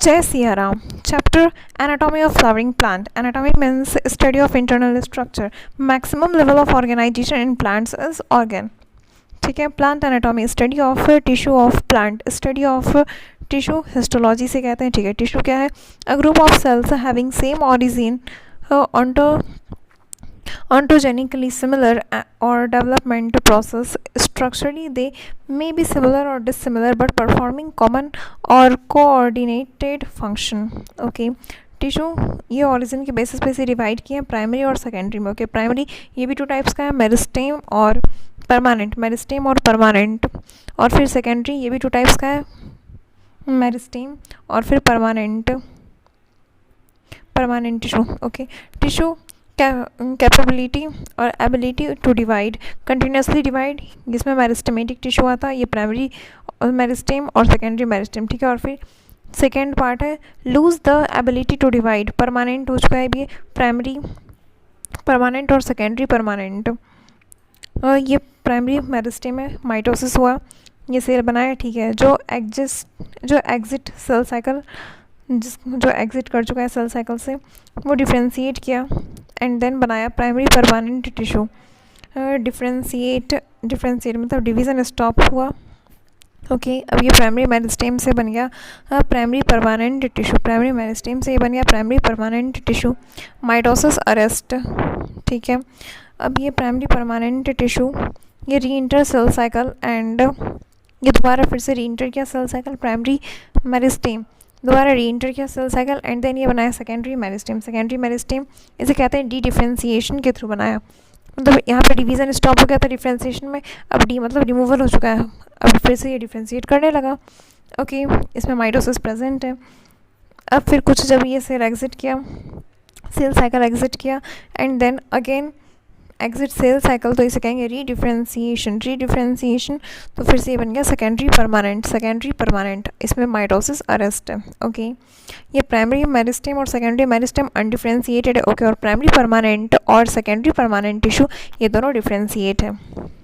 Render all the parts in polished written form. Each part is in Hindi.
Jai Siya Ram. Chapter Anatomy of Flowering Plant. Anatomy means study of internal structure. Maximum level of organization in plants is organ. ठीक है. Plant anatomy study of tissue of plant. Study of tissue histology से कहते हैं. ठीक है. टिश्यू क्या है? A group of cells having same origin ontogenically similar or development process. Structurally they may be similar or dissimilar but performing common or coordinated function. Okay. Tissue ये ऑरिजिन के बेसिस पे से डिवाइड किए हैं प्राइमरी और सेकेंडरी में. ओके. प्राइमरी ये भी टू टाइप्स का है, मेरिस्टेम और परमानेंट. मेरिस्टेम और परमानेंट. और फिर सेकेंडरी ये भी टू टाइप्स का है, मेरिस्टेम और फिर permanent tissue. Okay. Tissue capability और ability to divide, continuously divide, जिसमें मेरिस्टेमेटिक टिश्यू आता है, ये प्राइमरी मेरिस्टेम और सेकेंडरी मेरिस्टेम. ठीक है. और फिर सेकेंड पार्ट है lose the ability to divide. Permanent हो चुका है ये प्राइमरी परमानेंट और सेकेंडरी परमानेंट. ये प्राइमरी मेरिस्टेम है, माइटोसिस हुआ, ये सेल बनाया. ठीक है. जो एग्जिट सेल साइकिल जो एग्जिट कर चुका है सेल साइकिल से, वो डिफ्रेंशिएट किया एंड देन बनाया प्राइमरी परमानेंट टिश्यू. डिफ्रेंशिएट मतलब डिवीज़न स्टॉप हुआ. ओके. अब ये प्राइमरी मेरिस्टेम से बन गया primary permanent tissue. Primary meristem से ये बन गया primary permanent tissue. Mitosis arrest. ठीक है. अब ये प्राइमरी परमानेंट टिश्यू ये री इंटर सेल साइकिल एंड ये दोबारा फिर से री इंटर किया सेल साइकिल. प्राइमरी मेरिस्टेम दोबारा री इंटर किया सेल साइकिल एंड देन ये बनाया सेकेंडरी मेरिस्टेम. सेकेंडरी मेरिस्टेम इसे कहते हैं डी डिफ्रेंसिएशन के थ्रू बनाया. मतलब यहाँ पे डिवीज़न स्टॉप हो गया था डिफ्रेंसिएशन में, अब डी मतलब रिमूवल हो चुका है, अब फिर से ये डिफ्रेंशिएट करने लगा. ओके. इसमें माइटोसिस प्रेजेंट है. अब फिर कुछ जब ये सेल साइकिल एग्जिट किया and then again exit cell cycle, तो इसे कहेंगे रीडिफ्रेंसिएशन. तो फिर से ये बन गया सेकेंडरी परमानेंट. इसमें माइटोसिस अरेस्ट है. ओके. ये प्राइमरी मेरिस्टेम और सेकेंडरी मेरिस्टेम अनडिफ्रेंशिएटेड है. ओके. और प्राइमरी परमानेंट और सेकेंडरी परमानेंट टिश्यू ये दोनों डिफ्रेंशिएट है.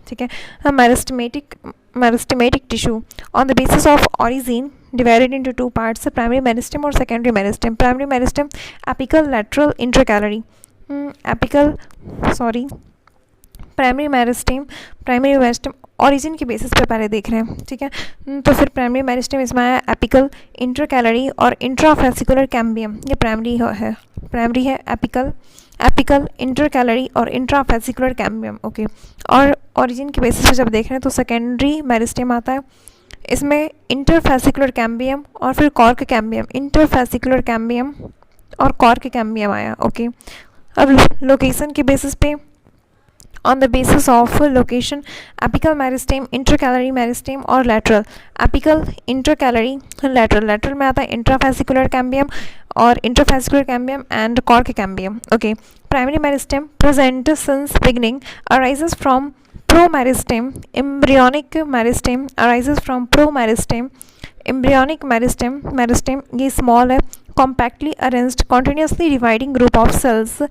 ठीक है. Meristematic tissue on the basis of origin divided into two parts, primary meristem और secondary meristem. Primary meristem apical lateral intercalary. Primary meristem origin के बेसिस पे पहले देख रहे हैं. ठीक है. तो फिर प्राइमरी मेरिस्टेम इसमें आया एपिकल, इंटरकैलरी और इंट्राफेसिकुलर कैम्बियम. ये प्राइमरी है एपिकल, इंटरकैलरी और इंट्राफेसिकुलर कैम्बियम. ओके. और ऑरिजिन के बेसिस पे जब देख रहे हैं तो सेकेंडरी मेरिस्टेम आता है. इसमें इंटरफेसिकुलर कैम्बियम और फिर कॉर्क कैम्बियम. इंटरफेसिकुलर कैम्बियम और कॉर्क कैम्बियम आया. ओके. अब लोकेशन के बेसिस पे on the basis of location apical meristem, intercalary meristem और लैटरल. एपिकल, इंटरकैलरी, लैटरल में आता है इंट्राफेसिकुलर कैम्बियम और interfascicular cambium and cork cambium. Okay. Primary meristem present since beginning arises from promeristem. embryonic meristem arises from promeristem. embryonic meristem ये small है, compactly arranged continuously dividing group of cells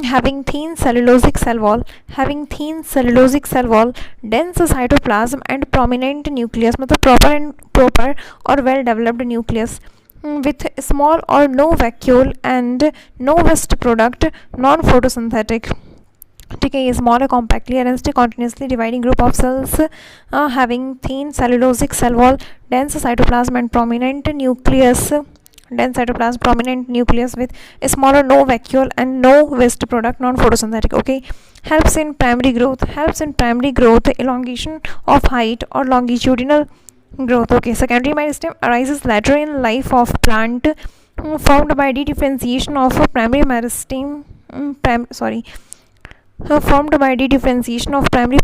having thin cellulosic cell wall, dense cytoplasm and prominent nucleus. मतलब proper और well developed nucleus with small or no vacuole and no waste product, non photosynthetic. ठीक है. ये स्मॉल है, compactly arranged, continuously dividing group of cells having thin cellulosic cell wall, dense cytoplasm and prominent nucleus with smaller, no vacuole and no waste product, non photosynthetic. Okay. Helps in primary growth, elongation of height or longitudinal growth. Okay. Secondary meristem arises later in life of plant, formed by differentiation of primary meristem. Formed by differentiation of primary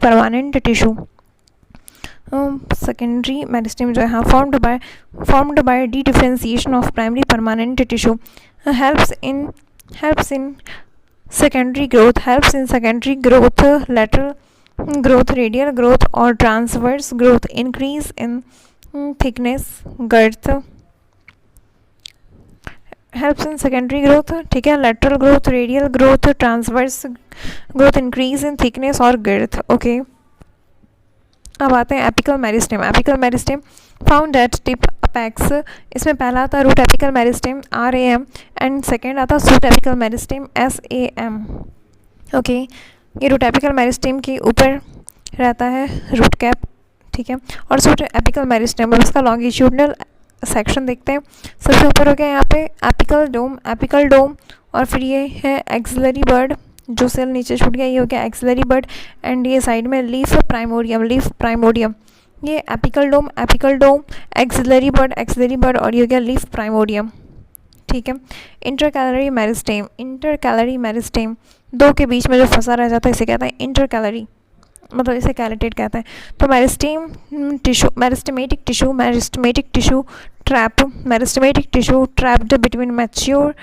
permanent tissue. Secondary meristem जो है formed by differentiation of primary permanent tissue helps in secondary growth, lateral growth, radial growth और transverse growth, increase in thickness, girth. Helps in secondary growth. ठीक है. Lateral growth, radial growth, transverse growth, increase in thickness और girth. ओके. अब आते हैं apical meristem. Apical meristem found at tip apex. इसमें पहला आता root apical meristem RAM and second आता shoot apical meristem SAM। Okay, ये रूट एपिकल मेरिस्टेम के ऊपर रहता है रूट कैप, ठीक है, और सूट एपिकल मेरिस्टेम और उसका लॉन्गिट्यूडनल सेक्शन देखते हैं। सबसे ऊपर हो गया यहाँ पे एपिकल डोम और फिर ये है एक्सिलरी बर्ड, जो सेल नीचे छूट गया ये हो गया एक्सिलरी बर्ड, एंड ये साइड में लीफ प्राइमोडियम। ये एपिकल डोम एक्सिलरी बर्ड और ये हो गया लीफ प्राइमोडियम, ठीक है। इंटरकैलरी मेरिस्टेम दो के बीच में जो फंसा रह जाता है इसे कहता है इंटरकैलरी, मतलब इसे कैलेटेड कहते हैं। तो meristematic tissue trapped between mature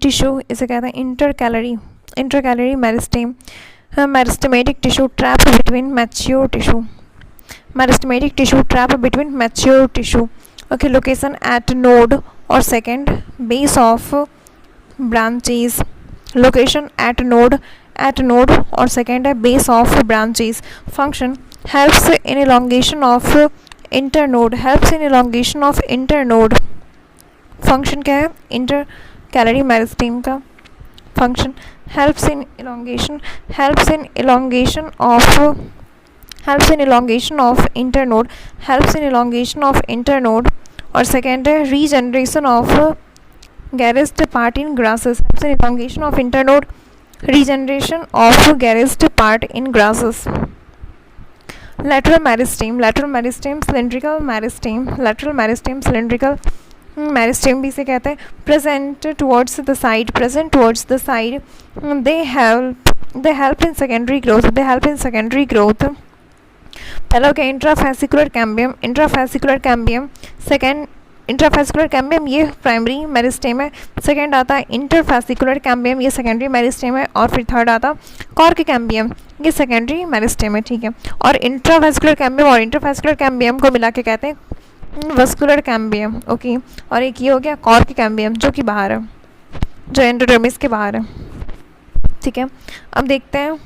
tissue, इसे कहते हैं intercalary meristem. Meristematic tissue trapped between mature tissue. Okay, location at node और second base of branches. Location at node और सेकेंड है base of branches. Function helps in elongation of internode. Function क्या है इंटरकैलरी मेरिस्टेम का? Function helps in elongation of internode और सेकेंड है regeneration of grazed part in grasses. Helps in elongation of internode, regeneration of garist part in grasses. Lateral meristem cylindrical meristem भी इसे कहते हैं। present towards the side they help in secondary growth। पहला क्या intrafascicular cambium second intrafascicular cambium ये प्राइमरी मेरिस्टेम है। सेकेंड आता है इंटरफेसिकुलर कैम्बियम, ये सेकेंडरी मेरिस्टेम है। और फिर थर्ड आता कॉर्क कैम्बियम, ये सेकेंडरी मेरिस्टेम है, ठीक है। और इंट्रावेस्कुलर कैम्बियम और इंटरफेसिकुलर कैम्बियम को मिला के कहते हैं वेस्कुलर कैम्बियम। ओके, और एक ये हो गया कॉर्क कैम्बियम जो कि बाहर है, जो एंडोडर्मिस के बाहर है, ठीक है। अब देखते हैं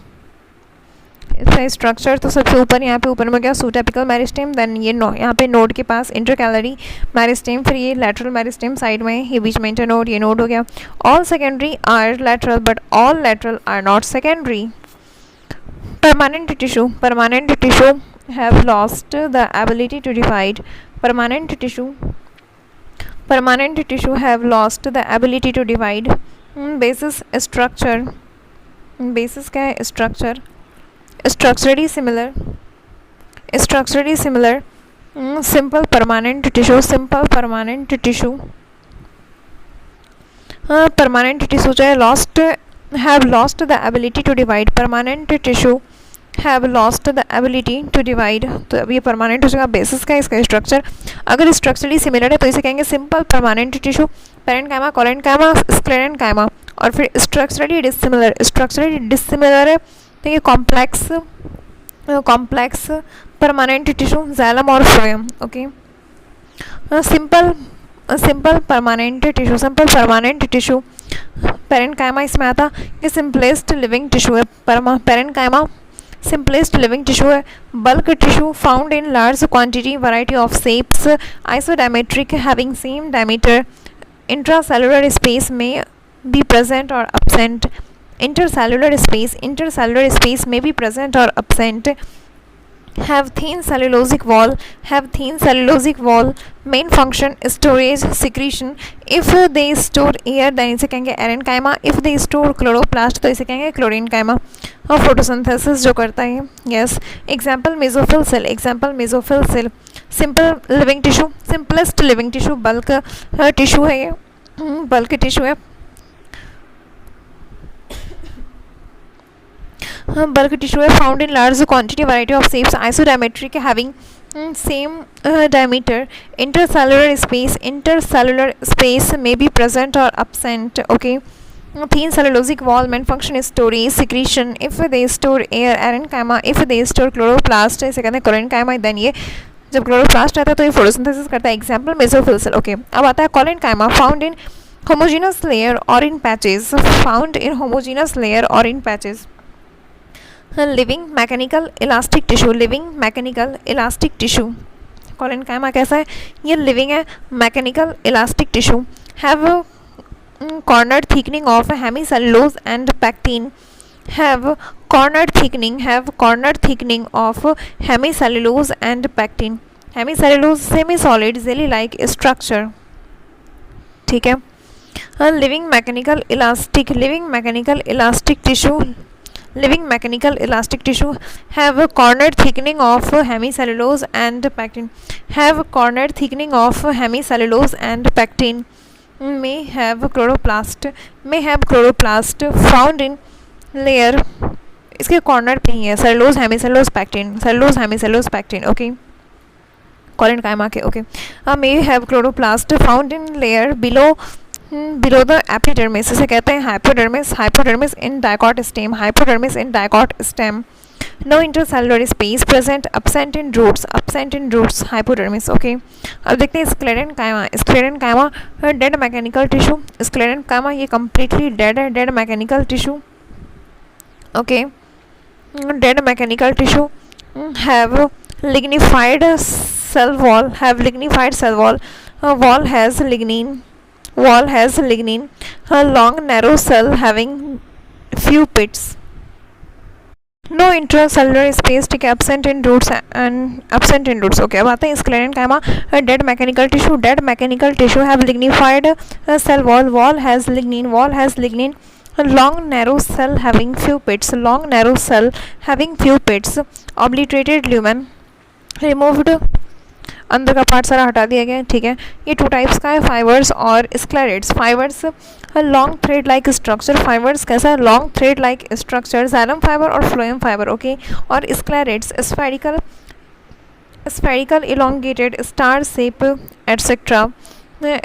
इसका स्ट्रक्चर। तो सबसे ऊपर यहाँ पे ऊपर में गया सूट एपिकल मेरिस्टेम, देन ये यहाँ पे नोड के पास इंटरकैलरी मेरिस्टेम, फिर ये लैटरल मेरिस्टेम साइड में, ये बीच में इंटरनोड, ये नोड हो गया। All secondary are lateral but all lateral are not secondary. Permanent tissue have lost the ability to divide. Permanent tissue have lost the ability to divide. Basis क्या है? structurally similar simple permanent tissue जो है have lost the ability to divide। permanent tissue have lost the ability to divide। तो अब ये परमानेंट टिश्यू का बेसिस का इसका स्ट्रक्चर अगर स्ट्रक्चरली सिमिलर है तो इसे कहेंगे simple permanent tissue, parenchyma, collenchyma, sclerenchyma. और फिर स्ट्रक्चरली डिसिमिलर है तो ये कॉम्प्लेक्स परमानेंट टिश्यू, जाइलम और phloem. Okay, simple permanent tissue parenchyma इसमें आता कि सिंपलेस्ट लिविंग टिश्यू है। पैरेन्काइमा सिंपलेस्ट लिविंग टिश्यू है। Bulk tissue found in large quantity, variety of shapes, isodiametric, having same diameter. Intracellular space में बी प्रेजेंट और absent। intercellular space may be present or absent। have thin cellulosic wall। main function storage, secretion। if they store air then इसे कहेंगे aerenchyma. if they store chloroplast तो इसे कहेंगे क्लोरेनकाइमा। और फोटोसिंथेसिस जो करता है, yes. Example mesophyll cell. Simple living tissue, simplest living tissue, bulk tissue है, ये बल्क टिश्यू है। बल्क टिश्यू है, found in large quantity, variety of shapes, isodiametric, having same diameter. Intercellular space में बी प्रेजेंट और absent। Okay, thin cellulosic wall, main function is storage, secretion। if they store air, erenchyma। if they store chloroplast इसे कहते हैं कोलेनकाइमा। देन ये जब क्लोरोप्लास्ट रहता है तो ये फोटोसिंथेसिस करता है। Example mesophyll cell. ओके, अब आता है collenchyma, found in homogeneous layer or in patches। Living mechanical elastic tissue, living mechanical elastic tissue. Collenchyma कैसा है, ये लिविंग है, mechanical elastic tissue. Have cornered thickening of hemicellulose and pectin, have cornered thickening of hemicellulose and pectin। Hemicellulose semi solid jelly like structure, ठीक है। Living mechanical elastic, living mechanical elastic tissue, living mechanical elastic tissue have cornered thickening of hemicellulose and pectin, have cornered thickening of hemicellulose and pectin, may have chloroplast found in layer, इसके कॉर्नर पे ही है cellulose hemicellulose pectin, cellulose hemicellulose pectin, okay. Collenchyma के, okay. may have chloroplast found in layer below the epidermis, इसे कहते हैं hypodermis, hypodermis in dicot stem, hypodermis in dicot stem. No intercellular space present, absent in roots, hypodermis, okay. अब देखते हैं sclerenchyma, sclerenchyma dead mechanical tissue, sclerenchyma ये कम्प्लीटली डेड है, dead mechanical tissue, okay. Dead mechanical tissue have lignified cell wall, have lignified cell wall, wall has lignin, a long narrow cell having few pits, no intracellular space, ठीक है, absent in roots, ओके। अब आते हैं sclerenchyma dead mechanical tissue, dead mechanical tissue have lignified cell wall, wall has lignin, a long narrow cell having few pits, obliterated lumen, removed, अंदर का पार्ट सारा हटा दिया गया, ठीक है। ये टू टाइप्स का है, फाइबर्स और sclereids. Fibres long thread like structure, fibres कैसा है, long thread like structure, xylem fibre और फ्लोएम फाइबर, ओके। और sclereids spherical elongated star shape etcetera,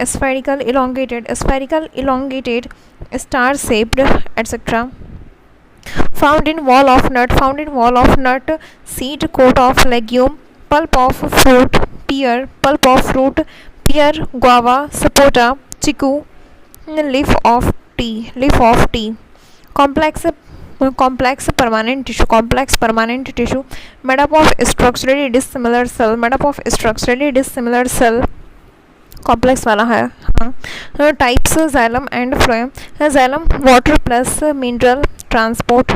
spherical elongated star shaped etcetera. Found in wall of nut, seed coat of legume, pulp of fruit pear, guava, sapota, chiku, leaf of tea। complex permanent tissue, made up of structurally dissimilar cell, complex वाला है, हाँ। Types xylem and phloem, xylem water plus mineral transport,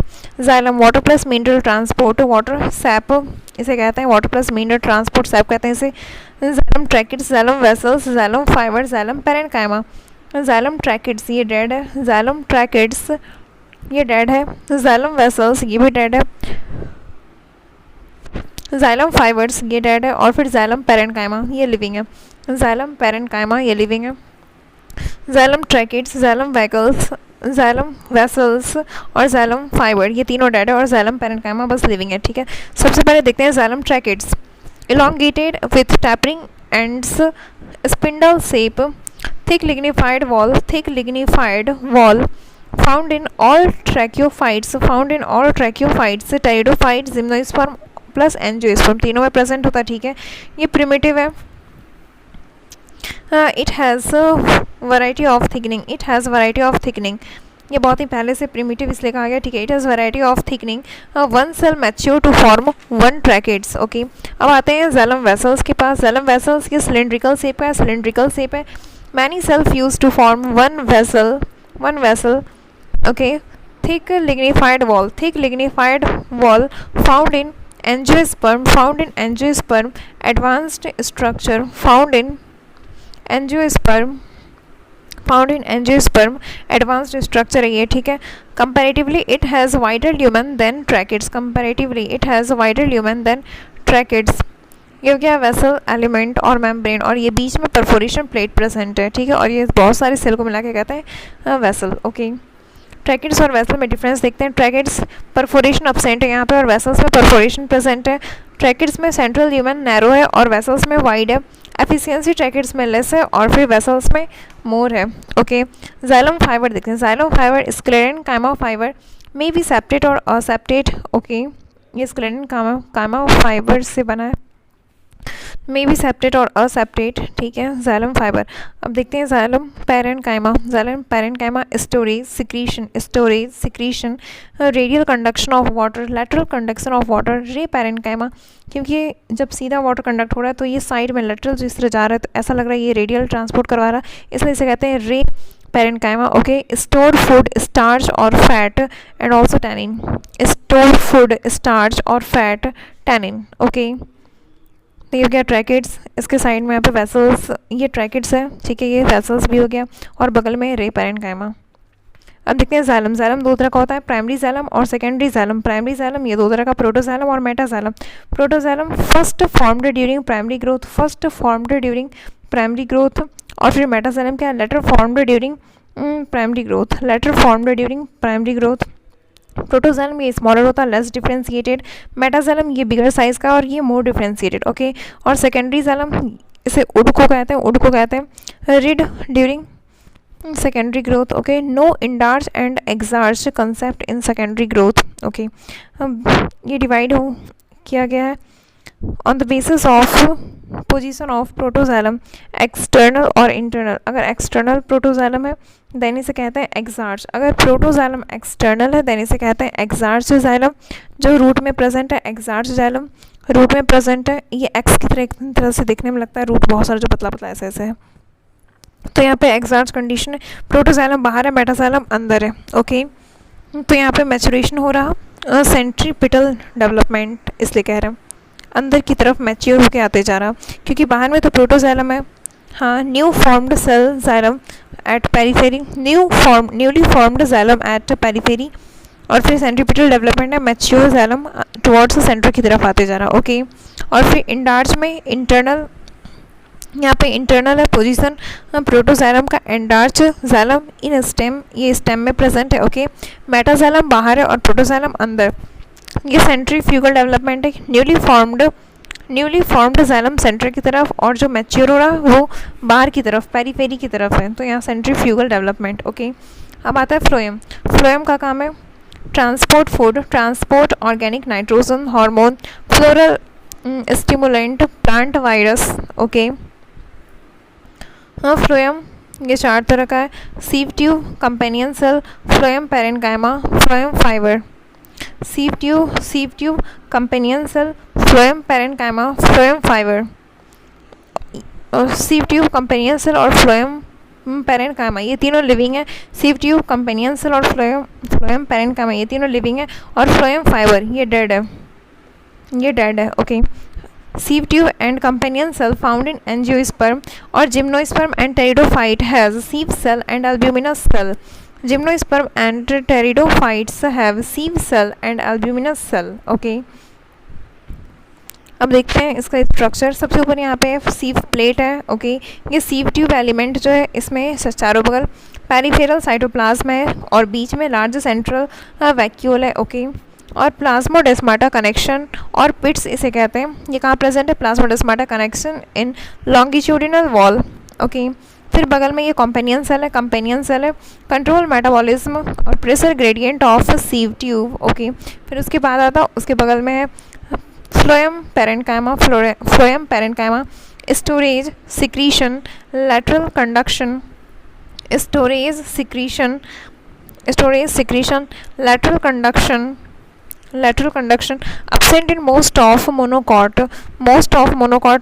water SAP इसे कहते हैं, water plus mineral transport SAP कहते हैं इसे। Xylem tracheids, xylem vessels, xylem fibre, xylem parenchyma. Xylem tracheids ये डेड है, जाइलम ट्रैकिड्स ये डेड है, जाइलम वेसल्स ये भी डेड है, जाइलम फाइबर्स ये डेड है, और फिर जाइलम पैरेन्काइमा ये लिविंग है, जाइलम पैरेन्काइमा ये लिविंग है। Xylem tracheids, xylem vessels, xylem vessels और जाइलम फाइबर ये तीनों डेड है, और जाइलम पैरेन्काइमा बस लिविंग है, ठीक है। सबसे पहले देखते हैं xylem tracheids, elongated with tapering ends, spindle shape, thick lignified wall, found in all tracheophytes, pteridophytes, gymnosperm plus angiosperm तीनों में प्रेजेंट होता है, ठीक है। ये प्रिमिटिव है, it has variety of thickening, ये बहुत ही पहले से प्रिमिटिव इसलिए कहा गया, ठीक है। It has variety of thickening, one cell mature to form one tracheids, okay. अब आते हैं जाइलम वेसल्स के पास, जाइलम वेसल्स की सिलेंड्रिकल शेप है, many cell fuse to form one vessel, okay. Thick lignified wall, found in angiosperm, advanced structure found in angiosperm, advanced structure है ये, ठीक है। Comparatively it has wider lumen than tracheids, ये हो गया वेसल एलिमेंट और मेम्ब्रेन, और ये बीच में परफोरेशन प्लेट प्रेजेंट है, ठीक है। और ये बहुत सारे सेल को मिला के कहते हैं वेसल, ओके। ट्रैकेट्स और वेसल में डिफरेंस देखते हैं। ट्रैकेट्स परफोरेशन अब्सेंट है यहाँ पे, और वेसल्स में परफोरेशन प्रेजेंट है। ट्रैकेट्स में सेंट्रल ल्यूमेन नैरो है और वेसल्स में वाइड है। एफिशिएंसी ट्रैकेट्स में लेस है और फिर वेसल्स में मोर है, ओके। जाइलम फाइबर देखते हैं, जाइलम फाइबर स्क्लेरेनकाइमा फाइबर में भी सेप्टेट और असेप्टेट, ओके। ये स्क्लेरेनकाइमा फाइबर से बना है, मे बी सेप्टेट और असेप्टेट, ठीक है। जाइलम फाइबर, अब देखते हैं xylem parenchyma. Xylem parenchyma storage secretion, radial conduction of water, lateral conduction of water, रे पैरेन्काइमा, क्योंकि जब सीधा वाटर कंडक्ट हो रहा है तो ये साइड में लेटरल जिस तरह जा रहा है तो ऐसा लग रहा है ये रेडियल ट्रांसपोर्ट करवा रहा है, इसलिए इसे कहते हैं ray parenchyma. Okay, stored food starch और fat and also tannin, stored food starch और फैट टैनिन। ओके, तो ये हो गया ट्रैकेट्स, इसके साइड में यहाँ पे वेसल्स, ये ट्रैकेट्स है, ठीक है, ये वेसल्स भी हो गया, और बगल में रे पैरेन्काइमा। अब देखते हैं जाइलम। जाइलम दो तरह का होता है, प्राइमरी जाइलम और सेकेंडरी जाइलम। प्राइमरी जाइलम ये दो तरह का, प्रोटोजाइलम और metaxylem. Protoxylem first formed during primary growth, first formed during primary growth, और फिर मेटाजाइलम क्या है, later formed during primary growth, later formed during primary growth. Protoxylem ये स्मॉलर होता है, लेस डिफ्रेंशिएटेड। मेटाजाइलम ये बिगर साइज का और ये मोर डिफ्रेंशिएटेड। ओके, और सेकेंडरी जाइलम इसे उड को कहते हैं रिड during secondary growth. Okay, no endarch and exarch concept in secondary growth. Okay, ये डिवाइड किया गया है on the basis of position of protoxylem, external और इंटरनल। अगर एक्सटर्नल प्रोटोजाइलम है देन इसे कहते हैं एक्सार्च, अगर प्रोटोजाइलम एक्सटर्नल है देन इसे कहते हैं एक्सार्च जाइलम। जो रूट में प्रेजेंट है एक्सार्च जाइलम रूट में प्रेजेंट है, ये एक्स की तरह से दिखने में लगता है, रूट बहुत सारा जो पतला पतला ऐसे ऐसे है, तो यहाँ पे एक्सार्च कंडीशन है, प्रोटोजाइलम बाहर है, मेटाजाइलम अंदर है। ओके, तो यहाँ पे मैचुरेशन हो रहा, सेंट्रीपिटल डेवलपमेंट इसलिए कह रहे हैं, अंदर की तरफ मैच्योर होके आते जा रहा, क्योंकि बाहर में तो प्रोटोजाइलम है। हाँ, new formed cell xylem at periphery, newly formed xylem at periphery, और फिर सेंट्रीपिटल डेवलपमेंट है, मैच्योर जाइलम टुवर्ड्स सेंटर की तरफ आते जा रहा। ओके, और फिर इंडार्च में इंटरनल, यहाँ पे इंटरनल है पोजीशन प्रोटोजाइलम का, एंडार्च जाइलम इन स्टेम, ये स्टेम में प्रेजेंट है। ओके, मेटाजाइलम बाहर है और प्रोटोजाइलम अंदर, ये सेंट्रीफ्यूगल डेवलपमेंट है, न्यूली फॉर्म्ड जाइलम सेंटर की तरफ, और जो मैच्योर हो रहा है वो बाहर की तरफ पेरीफेरी की तरफ है, तो यहाँ सेंट्रीफ्यूगल डेवलपमेंट। ओके, अब आता है फ्लोएम। फ्लोएम का काम है transport food, transport organic nitrogen, hormone, floral stimulant, plant virus. Okay, हाँ, फ्लोएम ये चार तरह का है, sieve tube, companion cell, phloem parenchyma, phloem fibre. Sieve tube, companion cell, phloem parenchyma, phloem fibre. Sieve tube, companion cell और फ्लोएम पैरेन्काइमा ये तीनों लिविंग है। सीव ट्यूब, कंपेनियन सेल और फ्लोएम पैरेन्काइमा ये तीनों लिविंग है, और फ्लोएम फाइबर ये डेड है। Okay, sieve tube and companion cell found in angiosperm और gymnosperm and pteridophyte has sieve cell and albuminous cell. Gymnosperm and pteridophytes have sieve cell and albuminous cell. Okay, अब देखते हैं इसका स्ट्रक्चर। सबसे ऊपर यहाँ पे सीव प्लेट है। ओके, ये सीव ट्यूब एलिमेंट जो है इसमें चारों बगल पेरिफेरल साइटोप्लाज्म है और बीच में लार्ज सेंट्रल वैक्यूल है। ओके, और प्लाज्मोडेस्माटा कनेक्शन और पिट्स इसे कहते हैं। ये कहाँ प्रेजेंट है, plasmodesmata connection in longitudinal wall. Okay, फिर बगल में ये कंपेनियन सेल है, कंट्रोल मेटाबॉलिज्म और pressure gradient of sieve tube. Okay, फिर उसके बाद आता उसके बगल में है phloem parenchyma, storage secretion, lateral conduction, lateral conduction absent in most of monocot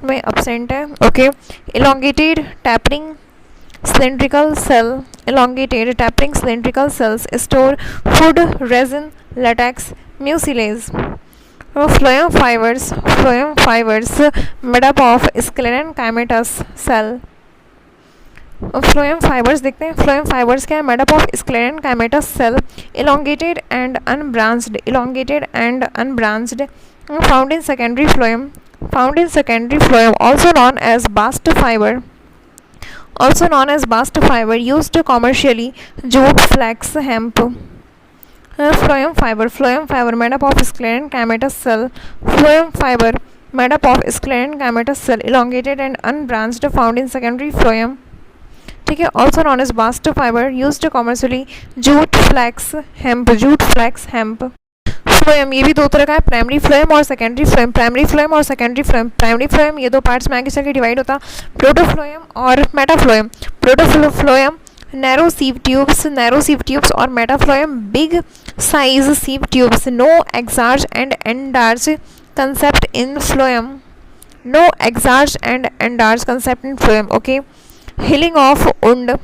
में absent है। Okay, elongated tapering cylindrical cells store food, resin, latex, mucilage। phloem fibers made up of skeleton chromatous cell। Phloem fibres देखते हैं। फ्लोएम फाइबर्स क्या है, made up of sclerenchymatous cell, elongated and unbranched, found in secondary phloem, also known as bast fiber, used commercially, jute, flax, hemp। Phloem fibre made up of sclerenchymatous cell, elongated and unbranched, found in secondary phloem। ठीक है, also known as bast fibre, used commercially, jute flax hemp. Phloem ये भी दो तरह का है, प्राइमरी फ्लोएम और सेकेंडरी फ्लोएम। प्राइमरी फ्लोएम और सेकेंडरी फ्लोएम। प्राइमरी फ्लोएम ये दो पार्ट्स में आगे चल के डिवाइड होता, प्रोटोफ्लोएम और metaphloem. Protophloem narrow sieve tubes और metaphloem big size sieve tubes. No exarch and endarch concept in phloem. No exarch and endarch concept in phloem. Okay, healing of wound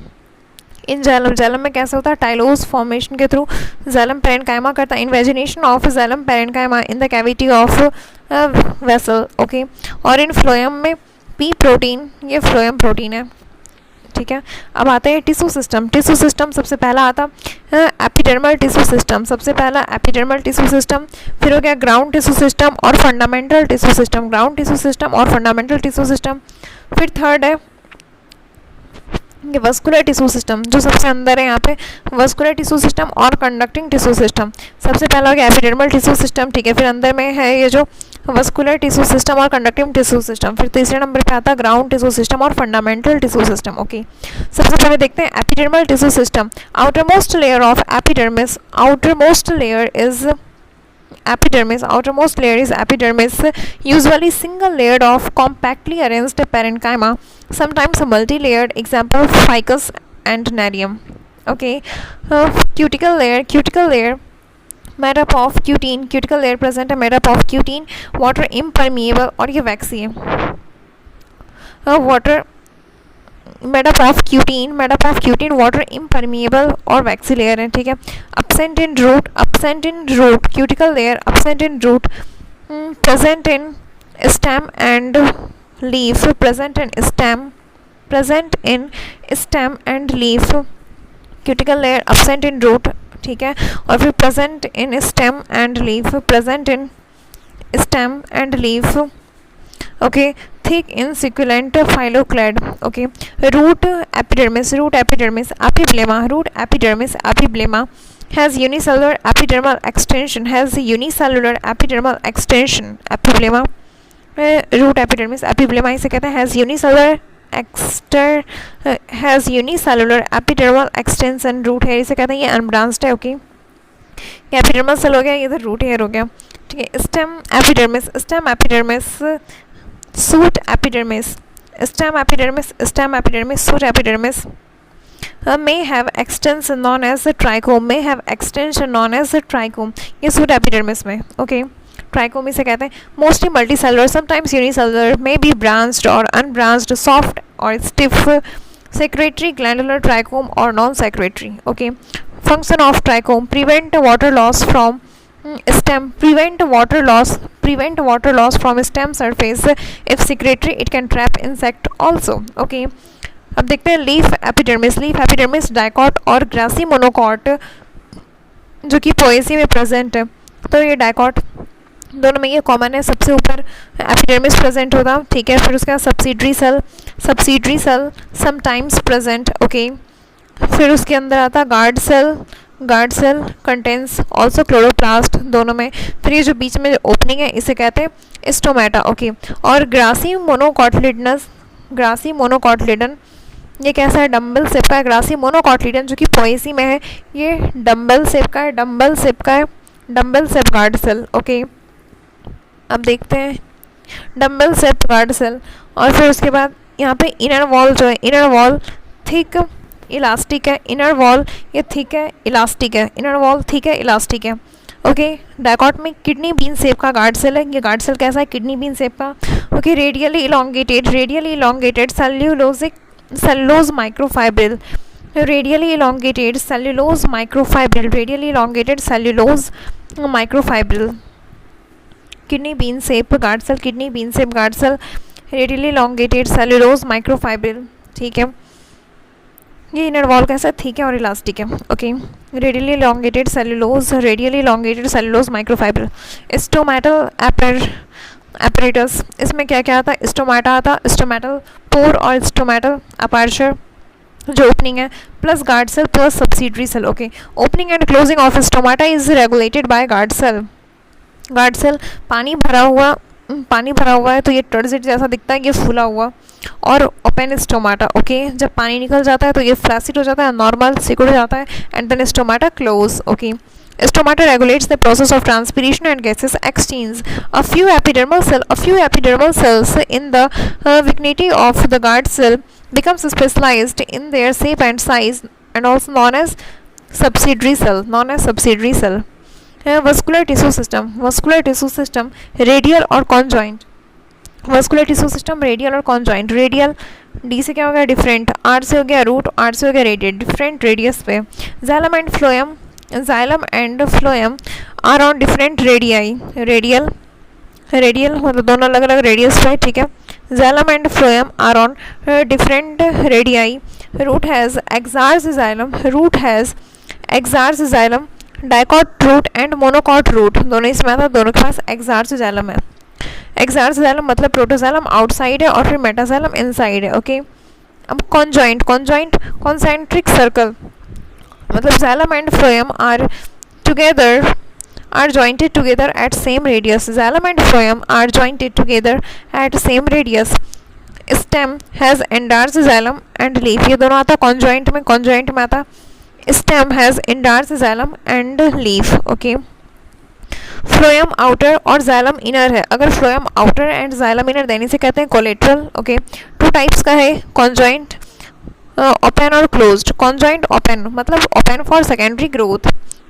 in xylem. Xylem में कैसे होता है, टाइलोस फॉर्मेशन के थ्रू जालम पैरेन्काइमा करता है। Invagination of xylem parenchyma in the cavity of vessel. Okay, और इन फ्लोएम में पी प्रोटीन, ये फ्लोएम प्रोटीन है, ठीक है। अब आते हैं टिश्यू सिस्टम। टिश्यू सिस्टम सबसे पहला आता एपिडर्मल टिश्यू सिस्टम, सबसे पहला एपिडर्मल टिश्यू सिस्टम। फिर हो गया ग्राउंड टिश्यू सिस्टम और fundamental tissue system. Ground tissue system और फंडामेंटल टिश्यू सिस्टम। फिर थर्ड है ये वस्कुलर टिश्यू सिस्टम, जो सबसे अंदर है यहाँ पे, वस्कुलर टिश्यू सिस्टम और कंडक्टिंग टिश्यू सिस्टम। सबसे पहला हो गया एपिडर्मल टिश्यू सिस्टम, ठीक है। फिर अंदर में है ये जो वस्कुलर टिश्यू सिस्टम और कंडक्टिंग टिश्यू सिस्टम। फिर तीसरे नंबर पे आता है ग्राउंड टिश्यू सिस्टम और फंडामेंटल टिश्यू सिस्टम। ओके, सबसे पहले देखते हैं epidermal tissue system. Outermost layer of epidermis, outermost layer is outermost layer is epidermis, usually single layered of compactly arranged parenchyma, sometimes multi-layered, example ficus and nerium. Okay, cuticle layer made up of cutine, cuticle layer present है made up of cutine, water impermeable और ये waxy है, water made up of cutine, water impermeable और waxy layer है, ठीक है। absent in root, cuticle layer absent in root, present in stem and leaf, present in stem and leaf, cuticle layer absent in root, ठीक है। और फिर present in stem and leaf, okay, thick in succulent phylloclad, okay। root epidermis apiblema has unicellular epidermal extension, epiblema, root epidermis apiblema इसे कहते हैं, has unicellular epidermal extension, root hair इसे कहते हैं, ये अनब्रांच्ड है, ओके। ये एपिडर्मल सेल हो गया, ये इधर रूट हेयर हो गया, ठीक है। Stem epidermis, suit epidermis, suit epidermis may have extension known as trichome, ये सूट एपिडर्मिस में, ओके। ट्राइकोम इसे कहते हैं। Mostly multicellular, sometimes unicellular, may be branched और अनब्रांच्ड, सॉफ्ट और स्टिफ, सेक्रेटरी, ग्लैंडुलर ट्राइकोम और non secretary, okay. Function of trichome prevent water loss from stem, prevent water loss from stem surface, if secretory it can trap insect also, okay। अब देखते हैं लीफ एपिडर्मिस डाइकॉट और ग्रासी मोनोकॉट जो कि पोएसी में प्रेजेंट है, तो ये डाइकॉट दोनों में ये कॉमन है, सबसे ऊपर एपिडर्मिस प्रेजेंट होता, ठीक है। फिर उसका subsidiary cell sometimes present, okay. फिर उसके अंदर आता guard cell contains also chloroplast दोनों में। फिर ये जो बीच में जो ओपनिंग है इसे कहते हैं स्टोमेटा, ओके। और ग्रासी मोनोकॉटलिडन ये कैसा है, डम्बल शेप का है। ग्रासी मोनोकॉटलिडन जो कि पोएसी में है, ये dumbbell shape guard cell, okay. अब देखते हैं डम्बल शेप गार्ड सेल। और फिर उसके बाद यहाँ पे इनर वॉल जो है, इनर वॉल थिक इलास्टिक है, इनर वॉल ये थिक है इलास्टिक है, इनर वॉल थिक है इलास्टिक है, ओके। डाइकॉट में किडनी बीन शेप का गार्ड सेल है, ये गार्ड सेल कैसा है, किडनी बीन शेप का, okay. Radially elongated cellulose microfibril, radially elongated cellulose microfibril, kidney bean shape guard cell, radially elongated cellulose microfibril, ठीक है। ये इनर वॉल कैसा है, ठीक है और इलास्टिक है, okay. Radially elongated cellulose microfibril. Stomatal apparatus, इसमें क्या क्या आता है, स्टोमाटा आता, स्टोमेटल पोर और स्टोमेटल अपर्चर जो ओपनिंग है, plus guard cell plus subsidiary cell, okay. Opening and closing of stomata is regulated by guard cell. पानी भरा हुआ है तो ये टर्जिट जैसा दिखता है, ये फूला हुआ, और ओपन स्टोमाटा, ओके। जब पानी निकल जाता है तो ये फ्लैसिड हो जाता है, नॉर्मल सिकुड़ जाता है, and then stomata close, okay. Stomata regulates the process of transpiration and gases exchange. A few epidermal cells in the vicinity of the guard cell becomes specialized in their shape and size and also known as subsidiary cell. Vascular tissue system radial or conjoint. Vascular tissue system radial और conjoint. Radial D से क्या हो गया डिफरेंट, R से हो गया रूट, R से हो गया रेडियल, डिफरेंट रेडियस पे. Xylem and phloem are on different radii. Radial मतलब दोनों अलग अलग रेडियस पे, ठीक है. Xylem and phloem are on different radii. Root has exarch xylem, dicot root and monocot root. दोनों इसमें आता है, दोनों के पास exarch xylem है. एक्सार्स जाइलम मतलब प्रोटोजाइलम आउटसाइड है और फिर मेटाजाइलम इनसाइड है. ओके. अब कॉन्जॉइंट कॉन्सेंट्रिक सर्कल मतलब xylem and phloem are jointed together at same radius. Xylem and phloem are jointed together at same radius. Stem has endarced xylem and leaf. ये दोनों आता conjoint में आता. Stem has endarced xylem and leaf. Okay. Phloem outer और जाइलम इनर है. अगर phloem outer and xylem inner देने से कहते हैं कोलेट्रल. ओके. टू टाइप्स का है कॉन्जॉइंट ओपन और क्लोज्ड. कॉन्जॉइंट ओपन मतलब ओपन फॉर सेकेंडरी ग्रोथ,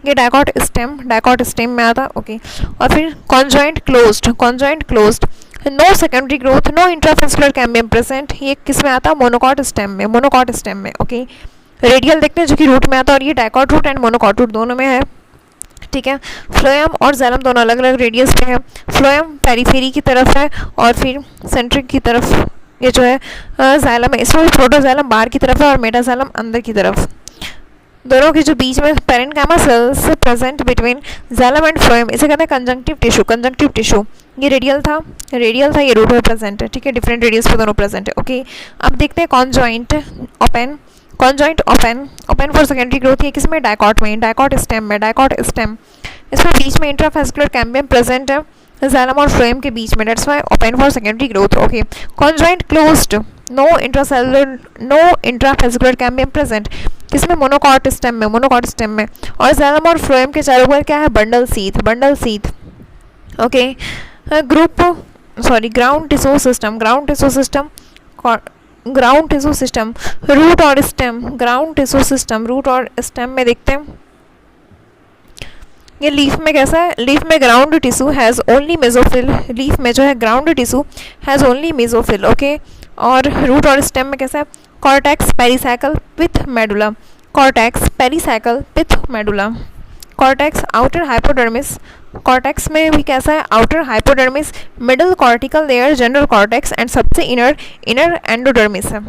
ये डायकॉट स्टेम में आता. ओके. और फिर conjoint closed no secondary growth, no intrafascicular cambium present. ये किस में आता? मोनोकॉट स्टेम में. ओके. रेडियल देखते हैं जो कि रूट में आता है और ये dicot root and monocot root दोनों में है, ठीक है. फ्लोएम और जाइलम दोनों अलग अलग रेडियस पे है. फ्लोएम पेरिफेरी की तरफ है और फिर सेंट्रिक की तरफ ये जो है जाइलम है. इसमें प्रोटोजाइलम बाहर की तरफ है और मेटाजाइलम अंदर की तरफ. दोनों के जो बीच में parenchyma cells present between xylem and phloem, इसे कहते हैं कंजंक्टिव टिश्यू. ये रेडियल था, ये रूट में प्रेजेंट है, ठीक है. डिफरेंट रेडियस पे दोनों प्रेजेंट है. ओके. अब देखते हैं conjoint open for secondary growth. ये किसमें? Dicot stem. इसमें बीच में इंट्राफेस्कुलर कैम्बियम प्रेजेंट है जाइलम और फ्लोएम के बीच में, that's why open for secondary growth. Okay. Conjoint closed no intrafascicular cambium present. किसमें? मोनोकॉट स्टेम में. और जाइलम और फ्लोएम के चारों ओर क्या है? Bundle sheath. Okay. Ground tissue system root और स्टेम में देखते हैं. ये लीफ में कैसा है? लीफ में ground tissue has only mesophyll. Leaf में जो है ground tissue has only mesophyll. Okay. और रूट और स्टेम में कैसा है? Cortex pericycle with medulla. Cortex outer hypodermis. Cortex में भी कैसा है? Outer hypodermis, middle cortical layer general cortex and सबसे इनर एंडोडर्मिस है.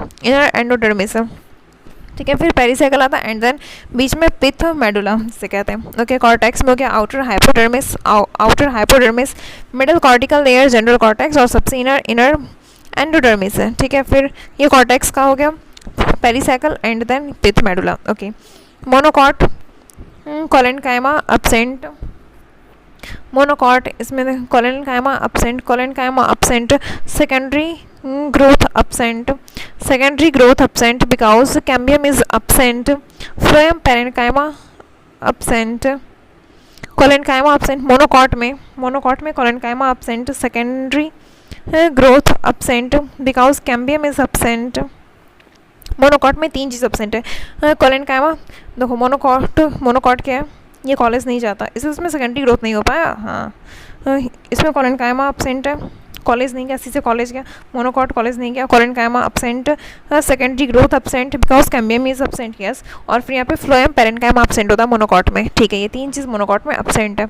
ठीक है. फिर पेरिसाइकल आता है एंड देन बीच में पिथ मेडुला से कहते हैं. ओके. कॉर्टेक्स में हो गया outer hypodermis, middle cortical layer general cortex और सबसे इनर एंडोडर्मिस है, ठीक है. फिर ये कॉर्टेक्स का हो गया pericycle and then pith medulla. Okay. Monocot collenchyma absent. Monocot इसमें collenchyma absent. Secondary growth absent because cambium is absent. Phloem parenchyma absent. Collenchyma absent. Monocot में collenchyma absent. Secondary growth absent because cambium is absent. Monocot में 3 चीज़ absent है. collenchyma देखो मोनोकॉट क्या है? ये कॉलेज नहीं जाता, इसमें सेकेंडरी ग्रोथ नहीं हो पाया. हाँ. इसमें कोलेनकाइमा अपसेंट है, कॉलेज नहीं गया, से कॉलेज गया. मोनोकॉट कॉलेज नहीं गया, collenchyma absent. Secondary growth absent because cambium is absent. Yes. और फिर यहाँ पे फ्लोएम पेरेन्काइमा अपसेंट होता है मोनोकॉट में, ठीक है. ये 3 चीज़ मोनोकॉट में अपसेंट है.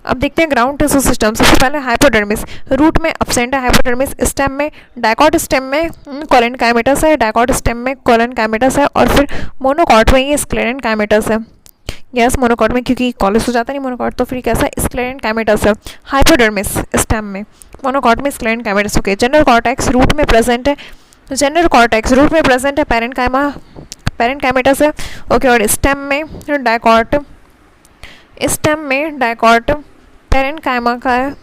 अब देखते हैं ग्राउंड टिश्यू सिस्टम. सबसे पहले हाइपोडर्मिस. रूट में अपसेंट है हाइपोडर्मिस. स्टेम में डायकॉट स्टेम में कोलेनकाइमेटस है, डायकॉट स्टेम में कोलेनकाइमेटस है. और फिर मोनोकॉट में ये स्क्लेरेनकाइमेटस है. यस. मोनोकॉट में क्योंकि कॉलेज हो जाता नहीं मोनोकॉट, तो फिर कैसा स्क्लेरेनकाइमेटस है. हाइपोडर्मिस स्टेम में, मोनोकॉट में स्क्लेरेनकाइमेटस. ओके. जनरल कॉर्टेक्स रूट में प्रेजेंट है पेरेन्काइमेटस है. ओके. और स्टेम में डायकॉट पेरेन्काइमा का है.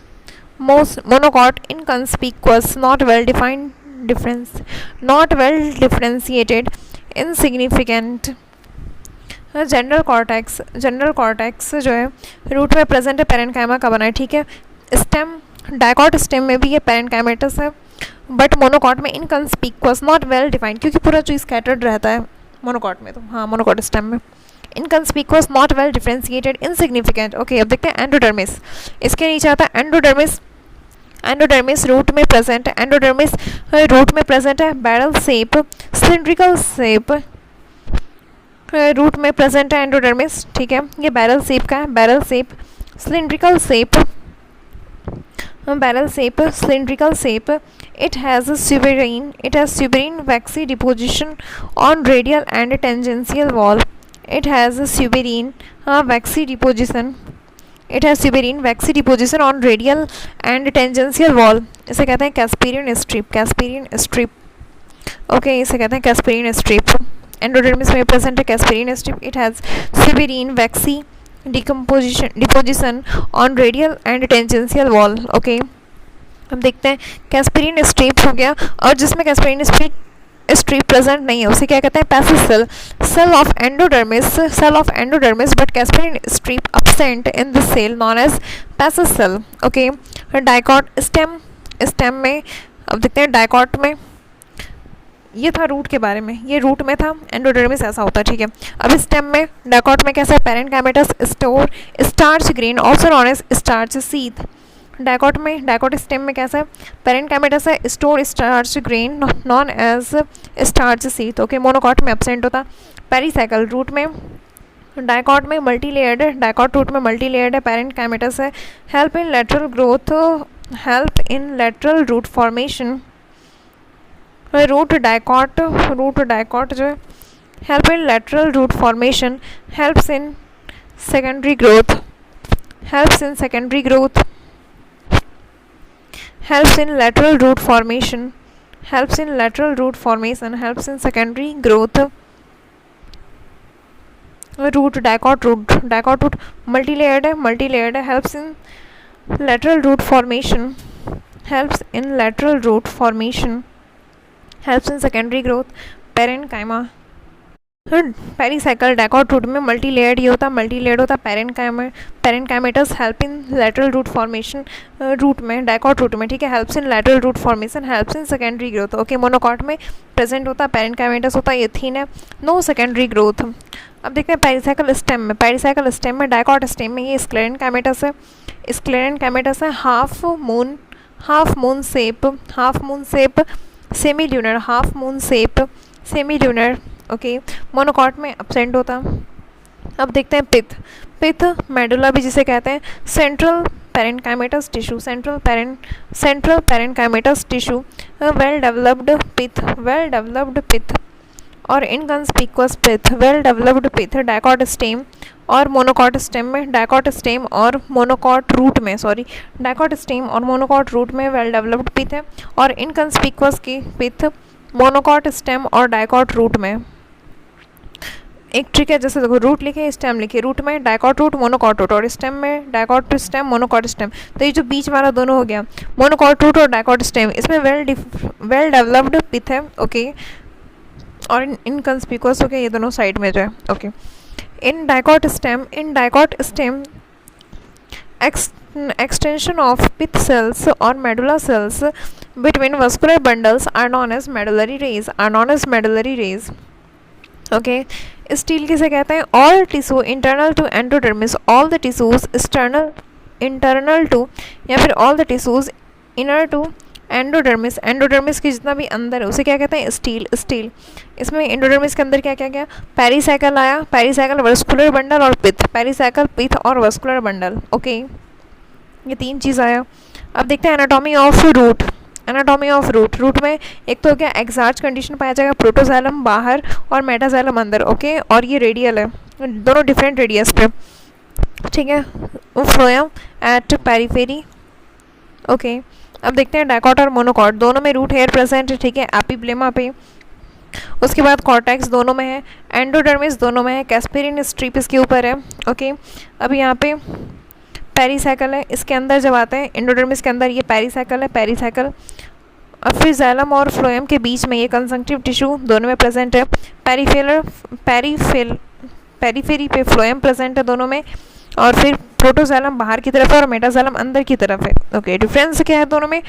Monocot inconspicuous, not well differentiated, insignificant. General cortex जो है रूट में प्रेजेंट है, पैरेन्काइमा का बना है, ठीक है। स्टेम, डाइकॉट स्टेम में भी ये पैरेन्काइमेटस है, बट मोनोकॉट में इनकंस्पिक्वस, नॉट वेल डिफाइंड, क्योंकि पूरा जो स्कैटर्ड रहता है मोनोकॉट में, तो हाँ मोनोकॉट स्टेम में inconspicuous, not well differentiated, insignificant. Okay, अब देखते हैं एंडोडर्मिस। इसके नीचे आता है एंडोडर्मिस। एंडोडर्मिस रूट में प्रेजेंट है, एंडोडर्मिस रूट में प्रेजेंट है, barrel shape, cylindrical shape, root में प्रेजेंट है एंडोडर्मिस, ठीक है। ये बैरल शेप का है, barrel shape, cylindrical shape, barrel shape, cylindrical shape. It has suberine waxy deposition on radial and tangential wall. It has suberine waxy deposition. It has suberine waxy deposition on radial and tangential wall. इसे कहते हैं Casparian strip, Casparian strip. Okay, इसे कहते हैं कैस्पेरियन स्ट्रिप। एंडोडर्मिस में प्रेजेंट है Casparian strip. It has suberine waxy deposition on radial and tangential wall. Okay, हम देखते हैं कैस्पेरियन स्ट्रिप हो गया, और जिसमें कैस्पेरियन स्ट्रिप प्रेजेंट नहीं है उसे क्या कहते हैं, passive cell, cell of endodermis, but Casparian strip absent in the cell known as passive cell. Okay, dicot stem, stem में अब देखते हैं डाइकॉट में, ये था रूट के बारे में, ये रूट में था, एंडोडर्मिस ऐसा होता है, ठीक है। अब स्टेम में डाइकॉट में कैसा है, parenchymatous, store starch grain also known as starch sheath. Dicot में, डाइकॉट स्टेम में कैसा है, पैरेन्काइमेटस है, store starch grain known as starch sheath. Okay, monocot में एब्सेंट होता। पेरीसाइकिल रूट में, डाइकॉट में मल्टीलेयर्ड है, डाइकॉट रूट में मल्टीलेयर्ड है, पैरेन्काइमेटस है, help in lateral growth, help in lateral root formation. Root dicot जो है help in lateral root formation, helps in secondary growth, helps in secondary growth, helps in lateral root formation, helps in lateral root formation, helps in secondary growth। Root dicot root multilayered है, helps in lateral root formation, helps in lateral root formation, helps in secondary growth। Parenchyma, pericycle dicot root में मल्टीलेयर्ड ये होता है, parenchymatous help in lateral root formation root में, डाइकॉट रूट में, ठीक है, helps in lateral root formation, helps in secondary growth. Okay, monocot में प्रेजेंट होता है, पैरेन्काइमेटस होता है, ये थीन है, नो सेकेंडरी ग्रोथ। अब देखते हैं पेरीसाइकिल स्टेम में, डाइकॉट स्टेम में ये स्क्लेरेन्काइमेटस है, half moon shape, semi lunar, okay, monocot में एब्सेंट होता। अब देखते हैं पिथ मेडुला भी जिसे कहते हैं, central parenchymatous tissue, well developed pith और inconspicuous pith, well developed pith. Dicot stem और मोनोकॉट स्टेम में, डाइकॉट स्टेम और मोनोकॉट रूट में वेल डेवलप्ड पिथ है, और इनकंस्पिक्वस की पिथ मोनोकॉट स्टेम और डाइकॉट रूट में। एक ट्रिक है, जैसे देखो रूट लिखे, स्टेम लिखे, रूट में डाइकॉट रूट, मोनोकॉट रूट, और स्टेम में डाइकॉट स्टेम, मोनोकॉट स्टेम। तो ये जो बीच वाला दोनों हो गया, मोनोकॉट रूट और डाइकॉट स्टेम, इसमें वेल डेवलप्ड पिथ है। ओके, और इनकंस्पिक्वस हो गया ये दोनों साइड में जो है। Okay, in dicot stem extension of pith cells or medulla cells between vascular bundles are known as medullary rays। Okay, stele किसे कहते हैं, all tissue internal to endodermis, all the tissues internal to, या फिर all the tissues inner to endodermis की जितना भी अंदर है उसे क्या कहते हैं, स्टील। इसमें एंडोडर्मिस के अंदर क्या क्या गया, पेरीसाइकिल आया, पेरीसाइकिल, वस्कुलर बंडल और पिथ, पेरीसाइकिल, पिथ और वस्कुलर बंडल। ओके, ये तीन चीज़ आया। अब देखते हैं एनाटॉमी ऑफ रूट में एक तो हो गया एक्सार्च कंडीशन पाया जाएगा, प्रोटोजाइलम बाहर और मेटाजाइलम अंदर। ओके, और ये रेडियल है, दोनों डिफरेंट रेडियस पे, ठीक है, फ्लोएम एट पेरिफेरी। ओके, अब देखते हैं डाइकॉट और मोनोकॉट, दोनों में रूट हेयर प्रेजेंट है, ठीक है, एपिब्लेमा पे। उसके बाद कॉर्टेक्स दोनों में है, एंडोडर्मिस दोनों में है, कैस्पेरियन स्ट्रिप इसके ऊपर है। ओके, अब यहाँ पे पेरीसाइकिल है, इसके अंदर जब आते हैं एंडोडर्मिस के अंदर, ये पेरीसाइकिल, और फिर जाइलम और फ्लोएम के बीच में ये कंजंक्टिव टिश्यू दोनों में प्रेजेंट है, पेरीफेरी पे फ्लोएम प्रेजेंट है दोनों में, और फिर प्रोटोजाइलम बाहर की तरफ है और मेटाजाइलम अंदर की तरफ है। ओके, डिफरेंस क्या है दोनों में?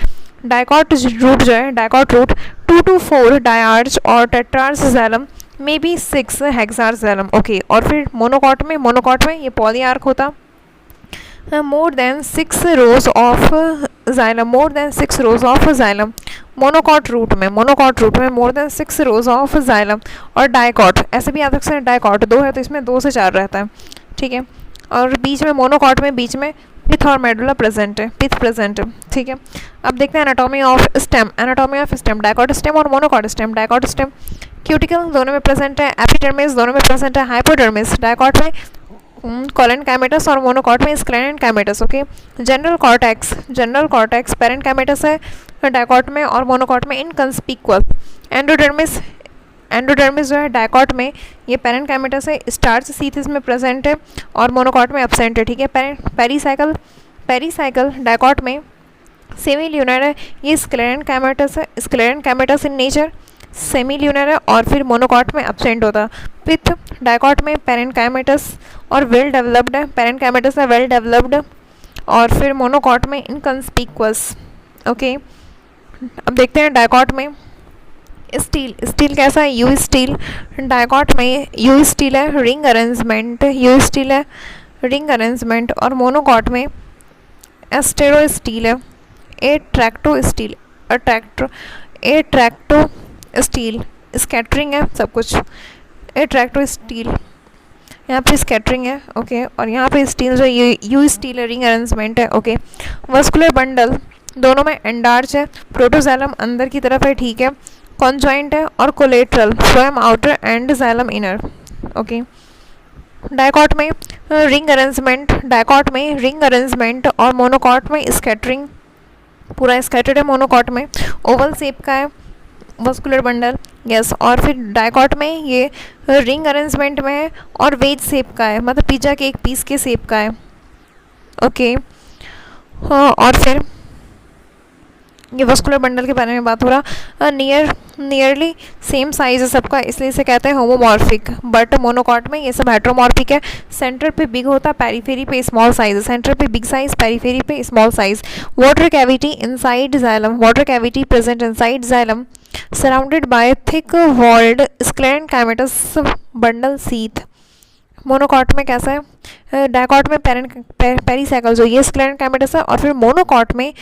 डाइकॉट रूट जो है, डाइकॉट रूट 2 to 4 डायआर्च और tetrarch xylem may be 6 hexarch xylem. Okay, और फिर मोनोकॉट में ये पॉलीआर्क होता, more than 6 rows of xylem. Monocot root में more than 6 rows of xylem. और डाइकॉट ऐसे भी याद रख सकते हैं, डाइकॉट 2 है तो इसमें 2 से 4 रहता है, ठीक है। और बीच में मोनोकॉट में बीच में पिथ और मेडुला प्रेजेंट है, ठीक है। अब देखते हैं anatomy of stem, dicot stem और monocot stem. Dicot stem cuticle दोनों में प्रेजेंट है, एपिडर्मिस दोनों में प्रेजेंट है, हाइपोडर्मिस डाइकॉट में कोलेनकाइमेटस और मोनोकॉट में स्क्लेरेनकाइमेटस। ओके, जनरल कॉर्टेक्स पेरेंकाइमेटस है डाइकॉट में और मोनोकॉट में इनकंस्पिकुअस। एंडोडर्मिस जो है डाइकॉट में ये पेरेंकाइमेटस है, स्टार्च सीथ इसमें प्रेजेंट है और मोनोकॉट में एब्सेंट है, ठीक है। पेरीसाइकल डाइकॉट में सेमी ल्यूनर है, ये स्क्लेरेनकाइमेटस इन नेचर, सेमी ल्यूनर है और फिर मोनोकॉट में एब्सेंट होता। पिथ डाइकॉट में पेरेंकाइमेटस और वेल डेवलप्ड है, पेरेंकाइमेटस है वेल डेवलप्ड और फिर मोनोकॉट में इनकंस्पिकुअस। ओके, अब देखते हैं डाइकॉट में स्टील कैसा है? You steel. डाइकॉट में यू स्टील है, रिंग अरेंजमेंट और मोनोकॉट में एस्टेरो स्टील है, एट्रैक्टो स्टील स्कैटरिंग है सब कुछ, एट्रैक्टो स्टील यहाँ पे स्कैटरिंग है। ओके, और यहाँ पे स्टील जो यू स्टील है, रिंग अरेंजमेंट है। ओके, वस्कुलर बंडल दोनों में एंडार्च है, प्रोटोजाइलम अंदर की तरफ है, ठीक है, कॉन्जॉइंट है और collateral, phloem outer and xylem inner. Okay, dicot में रिंग अरेंजमेंट और मोनोकॉट में स्कैटरिंग, पूरा स्कैटर्ड है मोनोकॉट में, ओवल शेप का है वस्कुलर बंडल, यस। और फिर डाइकॉट में ये रिंग अरेंजमेंट में है और वेज शेप का है, मतलब पिज्जा के एक पीस के शेप का है। ओके, और फिर ये वस्कुलर बंडल के बारे में बात हो रहा, नियरली सेम साइज है सबका, इसलिए इसे कहते हैं होमोमॉर्फिक। बट मोनोकॉट में ये सब हेट्रोमॉर्फिक है, सेंटर पे बिग होता, पेरीफेरी पे स्मॉल साइज, सेंटर पे बिग साइज, पेरीफेरी पे small size. Water cavity present inside xylem, surrounded by thick walled sclerenchymatous bundle sheath. Monocot में कैसा है? डाइकॉट में पेरीसाइकल जो ये स्क्लेरेनकाइमेटस है और फिर मोनोकॉट में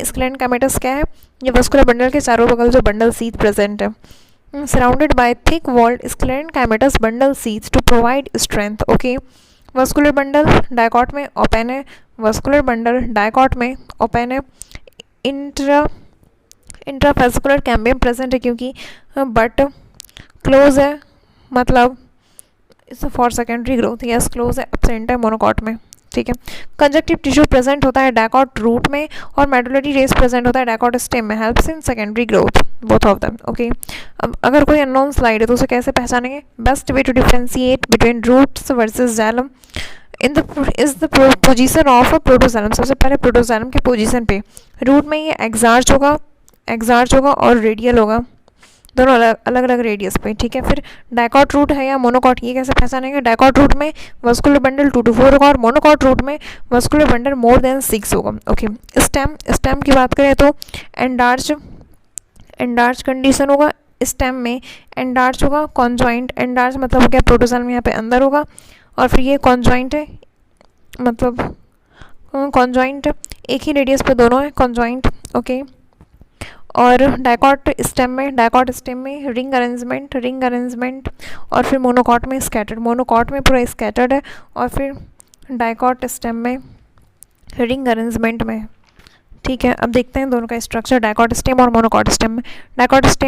स्क्लेरेनकाइमेटस क्या है? ये वस्कुलर बंडल के चारों बगल जो बंडल सीथ प्रेजेंट है, surrounded by thick walled sclerenchymatous bundle sheath to provide strength. Okay, vascular bundle dicot में ओपन है, इंट्राफेसिकुलर कैम्बियम प्रेजेंट है क्योंकि बट क्लोज है, मतलब it's for secondary growth, yes close है, एब्सेंट है मोनोकॉट में, ठीक है। कंजक्टिव टिश्यू प्रेजेंट होता है डाइकॉट रूट में और मेडुलरी रेस प्रेजेंट होता है डाइकॉट स्टेम में, helps in secondary growth both of them. Okay, अब अगर कोई अननोन स्लाइड है तो उसे कैसे पहचानेंगे? Best way to differentiate between roots versus xylem is the position of protoxylem. सबसे पहले प्रोटोजाइलम के पोजीशन पे रूट में ये एक्सार्च होगा और रेडियल होगा, दोनों अलग अलग रेडियस पे, ठीक है। फिर डाइकॉट रूट है या मोनोकॉट, ये कैसे पहचानेंगे? डाइकॉट रूट में वस्कुलर बंडल 2 to 4 होगा और मोनोकॉट रूट में वस्कुलर बंडल मोर देन 6 होगा। ओके, स्टेम की बात करें तो एंडार्च कंडीशन होगा, स्टेम में एंडार्च होगा, कॉन्जॉइंट एंडार्च मतलब हो गया प्रोटोजाइलम यहाँ पे अंदर होगा और फिर ये कॉन्जॉइंट है, मतलब कॉन्जॉइंट एक ही रेडियस पे दोनों है, कॉन्जॉइंट। ओके, और डाइकॉट स्टेम में रिंग अरेंजमेंट और फिर मोनोकॉट में पूरा स्कैटर्ड है और फिर डाइकॉट स्टेम में रिंग अरेंजमेंट में, ठीक है। अब देखते हैं दोनों का स्ट्रक्चर डाइकॉट स्टेम और मोनोकॉट स्टेम में।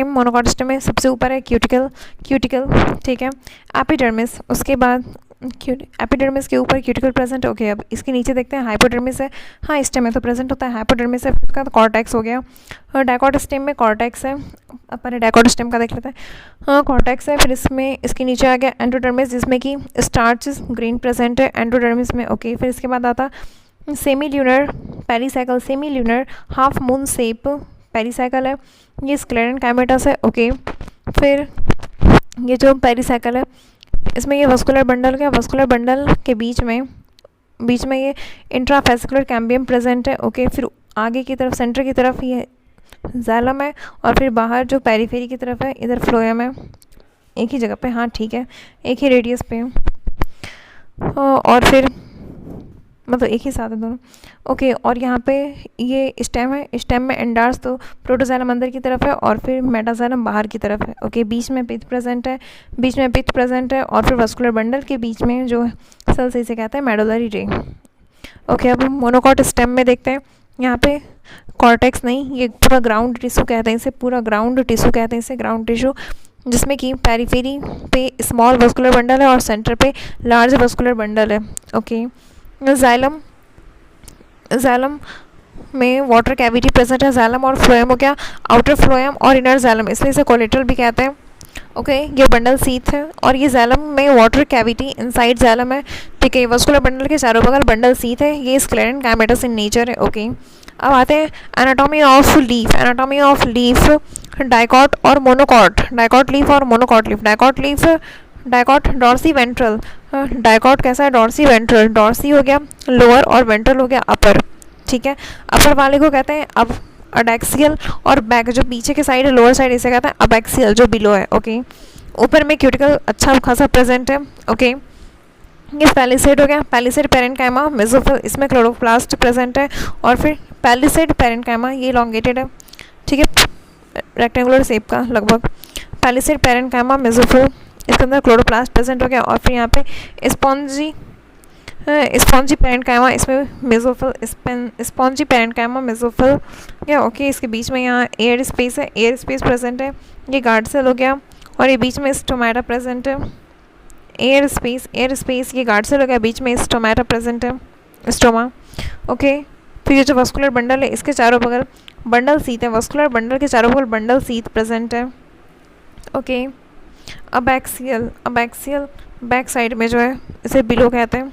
मोनोकॉट स्टेम में सबसे ऊपर है क्यूटिकल, ठीक है, एपिडर्मिस, उसके बाद एपिडर्मिस के ऊपर क्यूटिकल प्रेजेंट। ओके, अब इसके नीचे देखते हैं हाइपोडर्मिस है, हाँ स्टेम में तो प्रेजेंट होता है, हाइपोडर्मिस है, इसका तो कॉर्टेक्स हो गया। और डाइकॉट स्टेम में कॉर्टेक्स है, अपन डाइकॉट स्टेम का देख लेते हैं, हाँ कॉर्टेक्स है, फिर इसमें इसके नीचे आ गया एंडोडर्मिस जिसमें कि स्टार्च ग्रीन प्रेजेंट है एंडोडर्मिस में। ओके, फिर इसके बाद आता semi lunar half moon shape pericycle है, ये स्क्लेरेनकाइमेटस है। ओके, फिर ये जो पेरीसाइकल है इसमें ये वस्कुलर बंडल क्या, वस्कुलर बंडल के बीच में ये इंट्राफेसिकुलर कैम्बियम प्रेजेंट है। ओके, फिर आगे की तरफ सेंटर की तरफ ये जाइलम है और फिर बाहर जो पेरिफेरी की तरफ है इधर फ्लोएम है। एक ही जगह पे, हाँ ठीक है, एक ही रेडियस पे और फिर मतलब एक ही साथ है दोनों। ओके, और यहाँ पे ये स्टेम है, स्टेम में एंडार्स तो प्रोटोजाइलम अंदर की तरफ है और फिर मेटाजाइलम बाहर की तरफ है। ओके, बीच में पिथ प्रेजेंट है और फिर वस्कुलर बंडल के बीच में जो सेल से इसे कहते हैं मेडुलरी रे। ओके, अब मोनोकॉट स्टेम में देखते हैं। यहाँ पे कॉर्टेक्स नहीं, ये पूरा ग्राउंड टिश्यू कहते हैं इसे, ग्राउंड टिश्यू, जिसमें कि पेरिफेरी पे स्मॉल वस्कुलर बंडल है और सेंटर पे लार्ज वस्कुलर बंडल है। ओके, जाइलम में वाटर कैविटी प्रेजेंट है। जाइलम और फ्लोएम हो गया, आउटर फ्लोएम और इनर जाइलम, इसलिए इसे कोलेटरल भी कहते हैं। ओके, ये बंडल सीथ है और ये जाइलम में वाटर कैविटी इनसाइड जाइलम है। ठीक है, वस्कुलर बंडल के चारों बगल बंडल सीथ है। ये स्क्लेरन कैमेटस इन नेचर है। ओके, अब आते हैं एनाटॉमी ऑफ लीफ, डाइकॉट और monocot, dicot leaf, dicot dorsiventral, dicot कैसा है, डॉर्सी वेंट्रल, डॉर्सी हो गया लोअर और वेंट्रल हो गया अपर। ठीक है, अपर वाले को कहते हैं अब अडेक्सियल और बैक जो पीछे के साइड है लोअर साइड इसे कहते हैं अबैक्सियल जो बिलो है। ओके, ऊपर में क्यूटिकल अच्छा खासा प्रेजेंट है। ओके, ये पैलिसेड हो गया, पैलिसेड पेरेन्काइमा मेसोफिल, इसमें क्लोरोप्लास्ट प्रेजेंट है और फिर पैलिसेड पेरेन्काइमा ये इलॉन्गेटेड है। ठीक है, रेक्टेंगुलर शेप का लगभग, पैलिसेड पेरेन्काइमा मेसोफिल, इसके अंदर क्लोरोप्लास्ट प्रेजेंट हो गया और फिर यहाँ पे स्पॉन्जी पेरेन्काइमा, इसमें मेसोफिल, स्पॉन्जी पेरेन्काइमा मेसोफिल क्या। ओके, इसके बीच में यहाँ एयर स्पेस है, एयर स्पेस प्रेजेंट है। ये गार्ड सेल हो गया और ये बीच में स्टोमेटा प्रेजेंट है। एयर स्पेस ये गार्ड सेल हो गया, बीच में स्टोमेटा प्रेजेंट है, स्टोमा। ओके, फिर ये जो वस्कुलर बंडल है इसके चारों बगल बंडल सीथ है, वस्कुलर बंडल के चारों बगल बंडल सीथ प्रेजेंट है। ओके, अबैक्सियल बैक साइड में जो है इसे बिलो कहते हैं,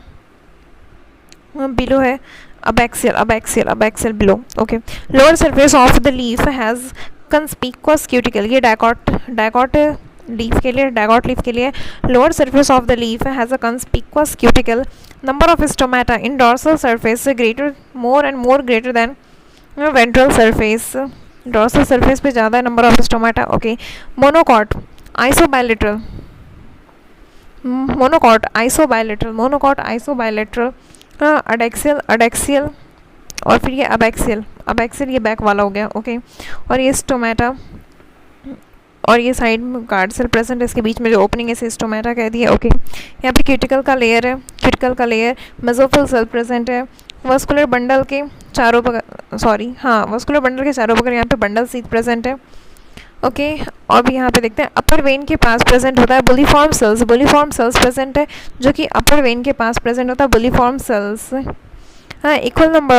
बिलो है abaxial below. Okay, lower surface of the leaf has conspicuous cuticle, ये डाइकॉट लीफ के लिए lower surface of the leaf has a conspicuous cuticle, number of stomata in dorsal surface more greater than ventral surface, dorsal surface पे ज़्यादा है number of stomata. Okay, monocot isobilateral, adaxial और फिर ये अबैक्सियल ये बैक वाला हो गया। ओके, और ये स्टोमेटा और ये साइड में गार्ड सेल प्रेजेंट है, इसके बीच में जो ओपनिंग है इसे स्टोमेटा कह दिया। ओके, यहाँ पे क्यूटिकल का लेयर मेसोफिल सेल प्रेजेंट है। वस्कुलर बंडल के चारों बगल यहाँ पे बंडल सीथ प्रेजेंट है। ओके, अब यहाँ पे देखते हैं अपर वेन के पास प्रेजेंट होता है बुलीफॉर्म सेल्स प्रेजेंट है, जो कि अपर वेन के पास प्रेजेंट होता है बुलीफॉर्म सेल्स। हाँ, equal number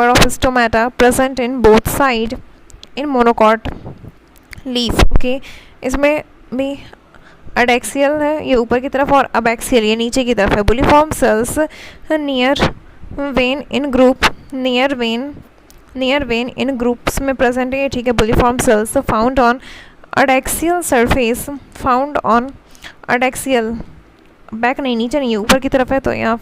of stomata present in both side in monocot leaf. Okay, इसमें भी अडेक्सियल है ये ऊपर की तरफ और अबैक्सियल ये नीचे की तरफ है। Bulliform cells near vein in groups में प्रेजेंट है। ठीक है, bulliform cells found on adaxial back नहीं, नीचे नहीं, ऊपर की तरफ है तो यहाँ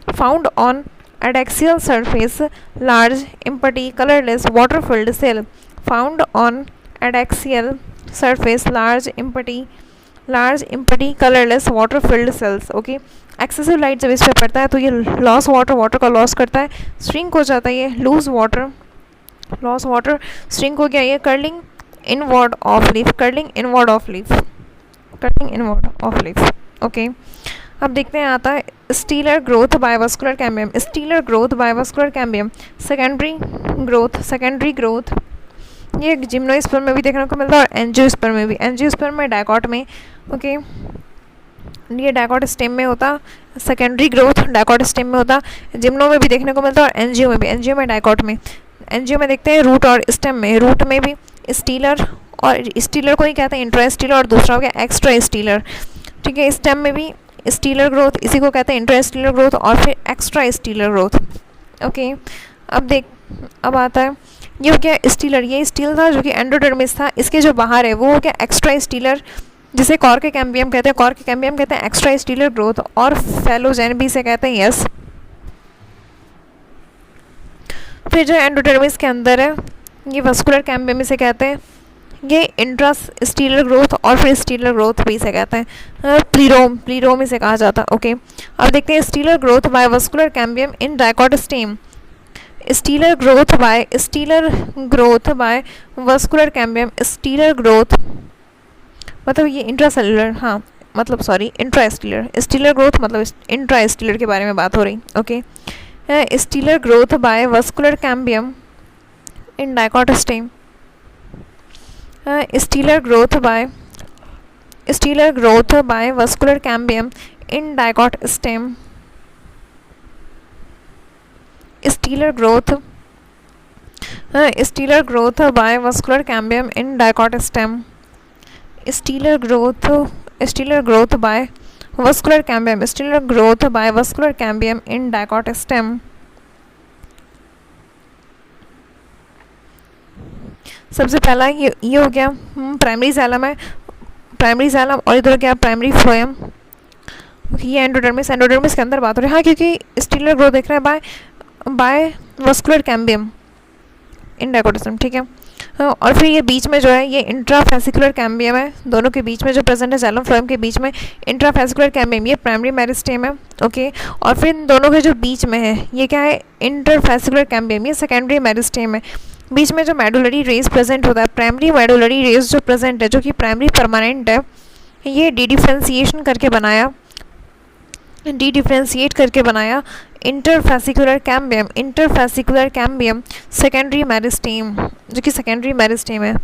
found on adaxial surface large empty colourless water filled cell, found on adaxial surface large empty colourless water filled cells. Okay, excessive light जब इस पर पड़ता है तो ये लॉस वाटर का लॉस करता है, श्रिंक हो जाता है, ये लॉस वाटर श्रिंक हो गया। ये curling inward of leaf. Okay, अब देखते हैं आता है stelar growth by vascular cambium, secondary growth ये जिम्नोस्पर्म में भी देखने को मिलता है और एंजियोस्पर्म में डाइकॉट में। ओके, ये डाइकॉट स्टेम में होता, सेकेंडरी ग्रोथ डाइकॉट स्टेम में होता, जिम्नो में भी देखने को मिलता है और एंजियो में डाइकॉट में। एंजियो में देखते हैं रूट और स्टेम में, रूट में भी स्टीलर को ही कहते हैं इंट्रा स्टीलर और दूसरा हो गया एक्स्ट्रा स्टीलर। ठीक है, स्टेम में भी स्टीलर ग्रोथ इसी को कहते हैं इंट्रा स्टीलर ग्रोथ और फिर एक्स्ट्रा स्टीलर ग्रोथ। ओके, अब आता है ये हो गया स्टीलर, ये स्टील था जो कि एंडोडर्मिस था, इसके जो बाहर है वो हो गया एक्स्ट्रा स्टीलर जिसे कॉर्क कैम्बियम कहते हैं। कॉर्क कैम्बियम कहते हैं एक्स्ट्रा स्टीलर ग्रोथ, और फेलोजेन भी से कहते हैं, यस। फिर जो एंडोडर्मिस के अंदर है ये वस्कुलर कैम्बियम इसे कहते हैं, ये इंट्रा स्टीलर ग्रोथ और फिर स्टीलर ग्रोथ भी इसे कहते हैं। प्लीरोम इसे कहा जाता है। ओके, अब देखते हैं stealer growth by vascular cambium in dicot stem. Stealer growth by vascular cambium, stealer growth मतलब ये इंट्रासेलुलर, हाँ मतलब sorry intra stealer, stealer growth मतलब इंट्रा स्टीलर के बारे में बात हो रही। Okay, stealer growth by vascular cambium in dicot stem. Stealer growth by vascular cambium in dicot stem. Stealer growth by vascular cambium in dicot stem. Stealer growth by vascular cambium in dicot stem. सबसे पहला ये हो गया प्राइमरी जाइलम है, प्राइमरी जाइलम, और इधर क्या प्राइमरी फ्लोएम। ये एंडोडर्मिस के अंदर बात हो रही है, हाँ क्योंकि स्टीलर ग्रोथ देख रहे हैं by vascular cambium in dicot stem, ठीक है। और फिर ये बीच में जो है ये इंट्राफेसिकुलर कैम्बियम है, दोनों के बीच में जो प्रेजेंट है जाइलम फ्लोएम के बीच में इंट्राफेसिकुलर कैम्बियम, ये प्राइमरी मेरिस्टेम है। ओके, और फिर इन दोनों के जो बीच में है ये क्या है इंटरफेसिकुलर कैम्बियम, ये सेकेंडरी मेरिस्टेम है। बीच में जो मेडुलरी रेस प्रेजेंट होता है, प्राइमरी मेडुलरी रेस जो प्रेजेंट है, जो कि प्राइमरी परमानेंट है, ये डिफरेंशिएट करके बनाया इंटरफेसिकुलर कैम्बियम सेकेंडरी मेरिस्टेम, जो कि सेकेंडरी मेरिस्टेम है,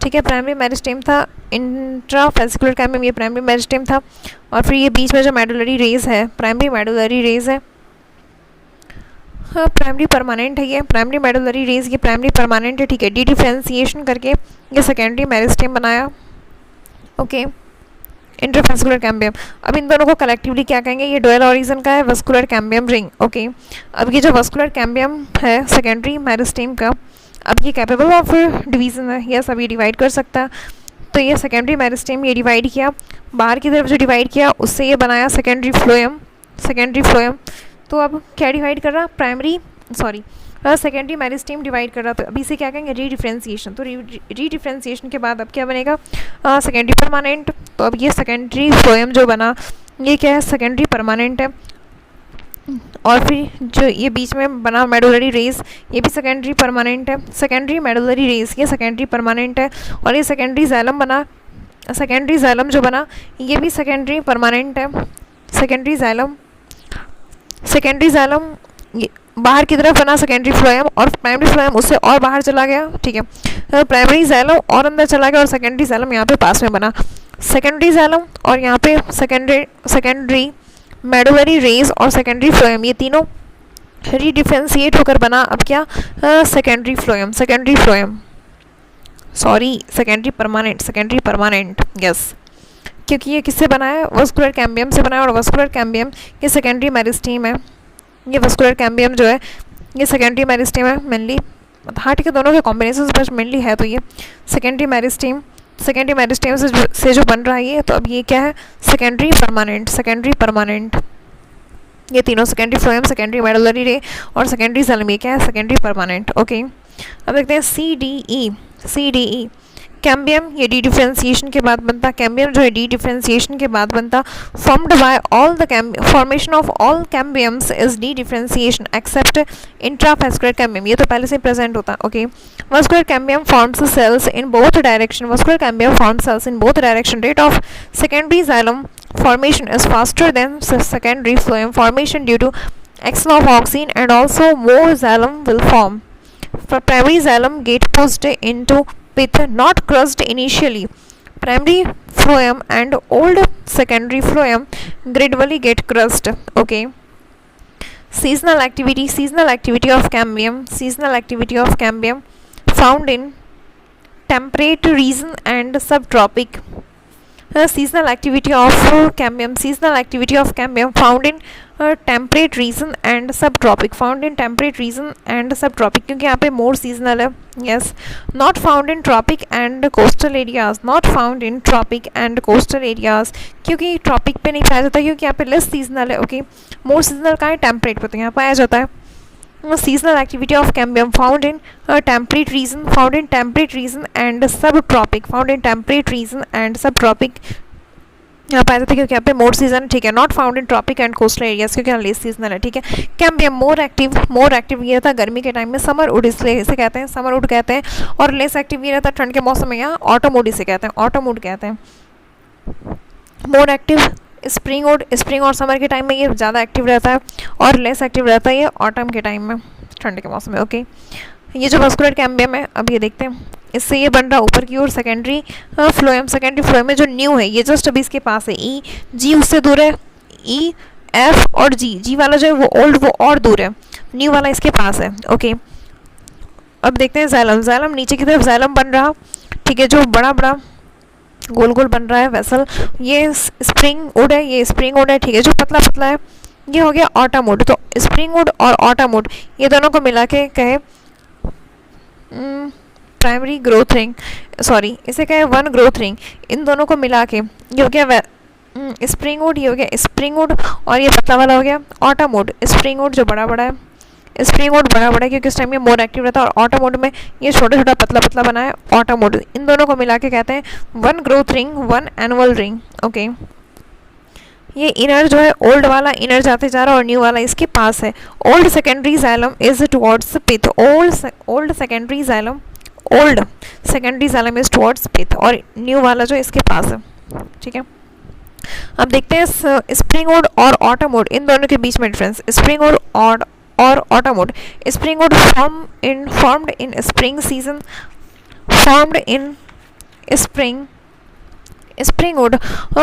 ठीक है। प्राइमरी मेरिस्टेम था इंट्राफेसिकुलर कैम्बियम, ये प्राइमरी मेरिस्टेम था। और फिर ये बीच में जो मेडुलरी रेस है, प्राइमरी मेडुलरी रेस है, हाँ प्राइमरी परमानेंट है, ये प्राइमरी मेडुलरी रेस ये प्राइमरी परमानेंट है, ठीक है। डिफरेंशिएशन करके ये सेकेंडरी मेरिस्टेम बनाया। Okay, interfascicular cambium. अब इन दोनों को कलेक्टिवली क्या कहेंगे, ये डुअल ऑरिजिन का है वस्कुलर कैम्बियम रिंग। ओके, अब ये जो वस्कुलर कैम्बियम है सेकेंडरी मेरिस्टेम का, अब ये कैपेबल ऑफ डिवीजन है, यस अब ये डिवाइड कर सकता है। तो ये सेकेंडरी मेरिस्टेम ये डिवाइड किया, बाहर की तरफ जो डिवाइड किया उससे ये बनाया सेकेंडरी फ्लोएम। तो अब क्या डिवाइड कर रहा, सेकेंडरी मेरिस्टेम डिवाइड कर रहा, तो अभी से क्या कहेंगे रीडिफरेंशिएशन। तो रीडिफरेंशिएशन के बाद अब क्या बनेगा सेकेंडरी परमानेंट। तो अब ये सेकेंडरी फ्लोएम जो बना ये क्या है सेकेंडरी परमानेंट है। और फिर जो ये बीच में बना मेडुलरी रेस ये भी सेकेंडरी परमानेंट है, सेकेंडरी मेडुलरी रेस ये सेकेंडरी परमानेंट है। और ये सेकेंडरी जाइलम बना, सेकेंडरी जाइलम जो बना ये भी सेकेंडरी परमानेंट है। सेकेंडरी जाइलम बाहर की तरफ बना सेकेंडरी फ्लोएम, और प्राइमरी फ्लोएम उससे और बाहर चला गया, ठीक है। प्राइमरी जाइलम और अंदर चला गया और सेकेंडरी जाइलम यहाँ पे पास में बना। सेकेंडरी जाइलम और यहाँ पे सेकेंडरी मेडुलरी रेस और सेकेंडरी फ्लोएम ये तीनों रीडिफरेंशिएट होकर बना अब क्या सेकेंडरी परमानेंट, यस। क्योंकि ये किससे बना है वस्कुलर कैम्बियम से बना है, और वस्कुलर कैम्बियम ये सेकेंडरी मेरिस्टेम है। ये वस्कुलर कैम्बियम जो है ये सेकेंडरी मेरिस्टेम है मेनली, हाँ ठीक है दोनों के कॉम्बिनेशन बस मेनली है। तो ये सेकेंडरी मेरिस्टेम से जो बन रहा है ये, तो अब ये क्या है सेकेंडरी परमानेंट, ये तीनों सेकेंडरी फ्लोएम, सेकेंडरी मेडुलरी रे और सेकेंडरी जाइलम ये क्या है सेकेंडरी परमानेंट। ओके, अब देखते हैं CDE कैम्बियम ये डी डिफरेंशिएशन के बाद बनता, कैम्बियम जो है डी डिफरेंशिएशन के बाद बनता, formed by all the formation of all cambiums is dedifferentiation except intrafascicular cambium, ये तो पहले से प्रेजेंट होता है। Okay, vascular cambium forms cells in both direction, rate of secondary xylem formation is faster than secondary phloem formation due to action of auxin, and also more xylem will form. Primary xylem get pushed into pith, not crushed initially. Primary phloem and old secondary phloem gradually get crushed. Okay. Seasonal activity of cambium found in temperate region and subtropic. Seasonal activity of cambium found in temperate region and subtropic, found in temperate region and subtropic, क्योंकि यहाँ पे मोर सीजनल है. Yes. Not found in tropic and coastal areas, not found in tropic and coastal areas, क्योंकि ट्रॉपिक पे नहीं पाया जाता, क्योंकि यहाँ पे लेस सीजनल है. ओके. मोर सीजनल का है टेम्परेट पे, तो यहाँ पाया जाता है. Seasonal activity of cambium found in temperate region, found in temperate region and subtropic, found in temperate region and subtropic, यहाँ पाया जाता है क्योंकि यहाँ पे मोर सीजन. ठीक है. Not found in tropic and coastal areas, क्योंकि यहाँ लेस सीजनल है. ठीक है. कैम्बियम मोर एक्टिव ये रहता गर्मी के टाइम में, समर वुड इसलिए इसे कहते हैं, समर वुड कहते हैं. और लेस एक्टिव ये रहता ठंड के मौसम में, यहाँ ऑटम वुड इसे कहते हैं, ऑटम वुड कहते हैं. More active spring would, spring और समर के टाइम में ये ज़्यादा एक्टिव रहता है, और लेस एक्टिव रहता है ये ऑटम के टाइम में, ठंड के मौसम में. ओके. ये जो वास्कुलर कैम्बियम है, अब ये देखते हैं, इससे ये बन रहा ऊपर की ओर सेकेंडरी फ्लोएम. सेकेंडरी फ्लोएम में जो न्यू है ये जस्ट अभी इसके पास है. ई जी उससे दूर है, ई एफ और जी वाला जो है वो ओल्ड, वो और दूर है, न्यू वाला इसके पास है. ओके. अब देखते हैं जैलम नीचे की तरफ जैलम बन रहा. ठीक है. जो बड़ा बड़ा गोल गोल बन रहा है वेसल, ये स्प्रिंग वुड है, ये स्प्रिंग वुड है. ठीक है. जो पतला पतला है ये हो गया ऑटम वुड. तो स्प्रिंग वुड और ऑटम वुड ये दोनों को मिला के कहे प्राइमरी ग्रोथ रिंग, सॉरी इसे कहे वन ग्रोथ रिंग. इन दोनों को मिला के ये हो गया स्प्रिंग वुड, ये हो गया स्प्रिंग वुड, और ये पतला वाला हो गया ऑटम वुड. स्प्रिंग वुड जो बड़ा बड़ा है, स्प्रिंग वुड बड़ा बड़ा है क्योंकि इस टाइम ये मोर एक्टिव रहता है, और ऑटम वुड में ये छोटा छोटा पतला पतला बना है ऑटम वुड. इन दोनों को मिला के कहते हैं one growth ring, one annual ring. Okay. ये इनर जो है ओल्ड वाला इनर जाते जा रहा है और न्यू वाला इसके पास है. Old secondary xylem is towards pith, old secondary xylem is towards pith, और न्यू वाला जो इसके पास है. ठीक है. अब देखते हैं स्प्रिंग वुड और ऑटम वुड इन दोनों के बीच में डिफरेंस. स्प्रिंग वुड और autumn would. Spring would formed in spring season, formed in spring wood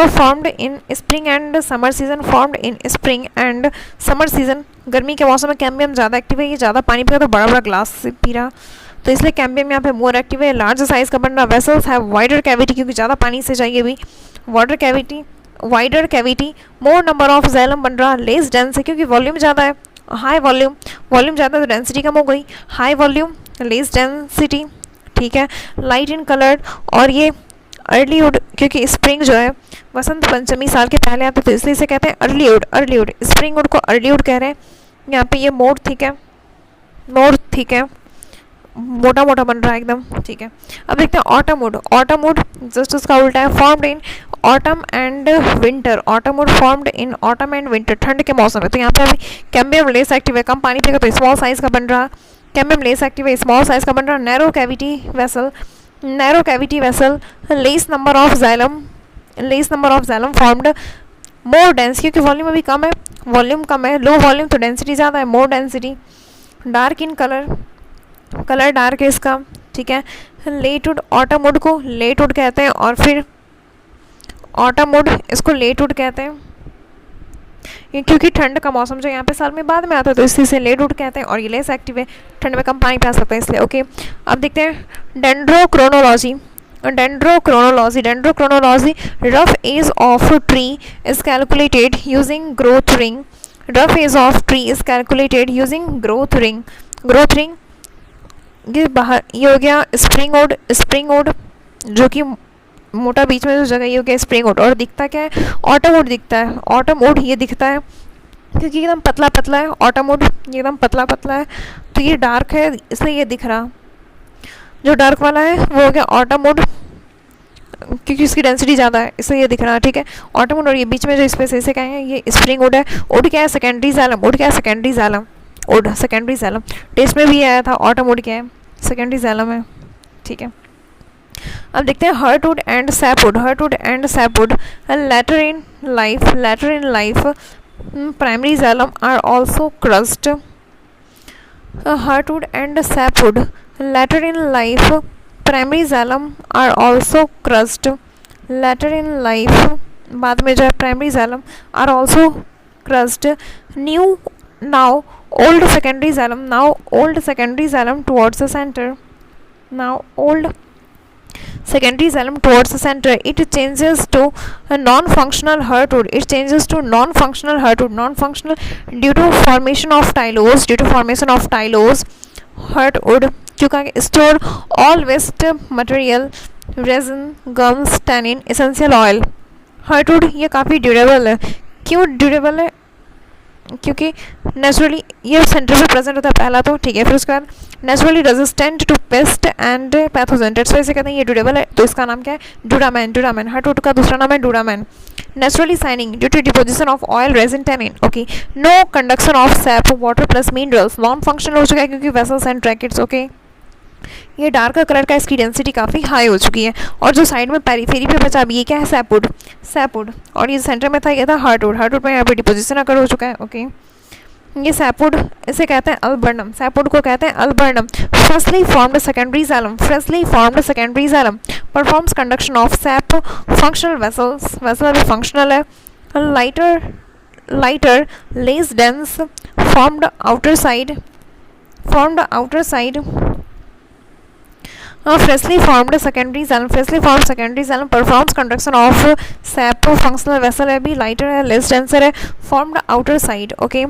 formed in spring and summer season, formed in spring and summer season. गर्मी के मौसम में कैम्बियम ज़्यादा एक्टिव है, ये ज़्यादा पानी पिएगा तो बड़ा बड़ा ग्लास से पी रहा, तो इसलिए कैम्बियम यहाँ पे मोर एक्टिव है. लार्ज साइज का बन रहा. वेसल्स हैव वाइडर कैविटी, क्योंकि ज़्यादा पानी से चाहिए भी, wider cavity. More number of जैलम बन रहा. लेस डेंस है क्योंकि वॉल्यूम ज़्यादा है. हाई वॉल्यूम ज़्यादा है तो डेंसिटी कम हो गई. High volume less density. ठीक है. लाइट इन कलर्ड, और ये अर्ली वुड क्योंकि स्प्रिंग जो है वसंत पंचमी साल के पहले आता है, तो इसलिए इसे कहते हैं अर्ली वुड. स्प्रिंग वुड को अर्ली वुड कह रहे हैं. यहाँ पे ये मोर थिक है, मोटा मोटा बन रहा है एकदम. ठीक है. अब देखते हैं ऑटम वुड जस्ट उसका उल्टा है. Formed in autumn and winter. Autumn would formed in autumn and winter, ठंड के मौसम में. तो यहाँ पे अभी कैम्बियम लेस एक्टिव है, कम पानी पिएगा तो स्मॉल साइज का बन रहा. कैम्बियम लेस एक्टिव है, स्मॉल साइज का बन रहा. Narrow cavity vessel. Less number of xylem formed. More dense क्योंकि वॉल्यूम अभी कम है, लो वॉल्यूम तो डेंसिटी ज़्यादा है, more density. Dark in colour dark है इसका. ठीक है. लेटवुड, ऑटम वुड को लेटवुड कहते हैं, और फिर ऑटम वुड इसको लेटवुड कहते हैं, क्योंकि ठंड का मौसम जो यहाँ पे साल में बाद में आता है तो इसी लेटवुड कहते हैं, और ये लेस एक्टिव है, ठंड में कम पानी पा सकते हैं इसलिए. ओके. अब देखते हैं dendrochronology. Rough age of tree is calculated using growth ring. Rough age of tree is calculated using growth ring. ये बाहर ये हो गया स्प्रिंग वुड जो कि मोटा बीच में जो जगह ये हो गया स्प्रिंग वुड. और दिखता क्या है? ऑटम वुड दिखता है. ऑटम वुड ये दिखता है क्योंकि एकदम पतला है. ऑटम वुड ये एकदम पतला है, तो ये डार्क है इसलिए ये दिख रहा. जो डार्क वाला है वो हो गया ऑटम वुड, क्योंकि इसकी डेंसिटी ज़्यादा है इसलिए ये दिख रहा है. ठीक है. ऑटम वुड, और ये बीच में जो स्पेस ऐसे कहेंगे ये स्प्रिंग वुड है. वुड क्या है? Secondary xylem. टेस्ट में भी आया था. ऑटम वुड क्या है? सेकेंडरी जाइलम है. ठीक है. अब देखते हैं heartwood and sapwood. Later in life primary xylem are also crushed. Heartwood and sapwood later in life primary xylem are also crushed. later in life बाद में जो है primary xylem are also crushed. now old secondary xylem towards the center. now old secondary xylem towards the center, it changes to a non-functional heartwood. It changes to non-functional heartwood. Non-functional due to formation of tylose. Due to formation of tylose, heartwood क्योंकि store all waste material, resin, gums, tannin, essential oil. heartwood ये काफ़ी ड्यूरेबल है. क्यों ड्यूरेबल है? क्योंकि नेचुरली ये सेंटर पे प्रेजेंट होता है पहला तो, ठीक है. फिर उसके बाद naturally resistant to pest and pathogen, तो इसे कहते हैं ये ड्यूरेबल है, तो इसका नाम क्या है? डूरामैन. डूरामैन हार्टवुड का दूसरा नाम है duramen. Naturally shining due to deposition of oil, resin, tannin. Okay. No conduction of sap, water plus minerals. Non functional हो चुका है क्योंकि वेसल्स एंड ट्रैकेट्स. ओके. ये डार्कर कलर का, इसकी डेंसिटी काफ़ी हाई हो चुकी है. और जो साइड में पेरीफेरी पे बचा अभी ये क्या है? सैपवुड. सैपवुड. और ये सेंटर में था ये था हार्टवुड. हार्टवुड में यहाँ पे डिपोजिशन अकर हो चुका है. ओके. ये सैपवुड इसे कहते हैं अल्बर्नम. सैपवुड को कहते हैं alburnum. Freshly formed secondary xylem. Freshly formed secondary xylem performs conduction of sap. Functional vessels. Vessel अभी फंक्शनल है. Lighter less dense formed outer side. freshly formed secondary xylem performs conduction of sap. functional vessel है भी, lighter है, less denser है, formed outer side. ओके.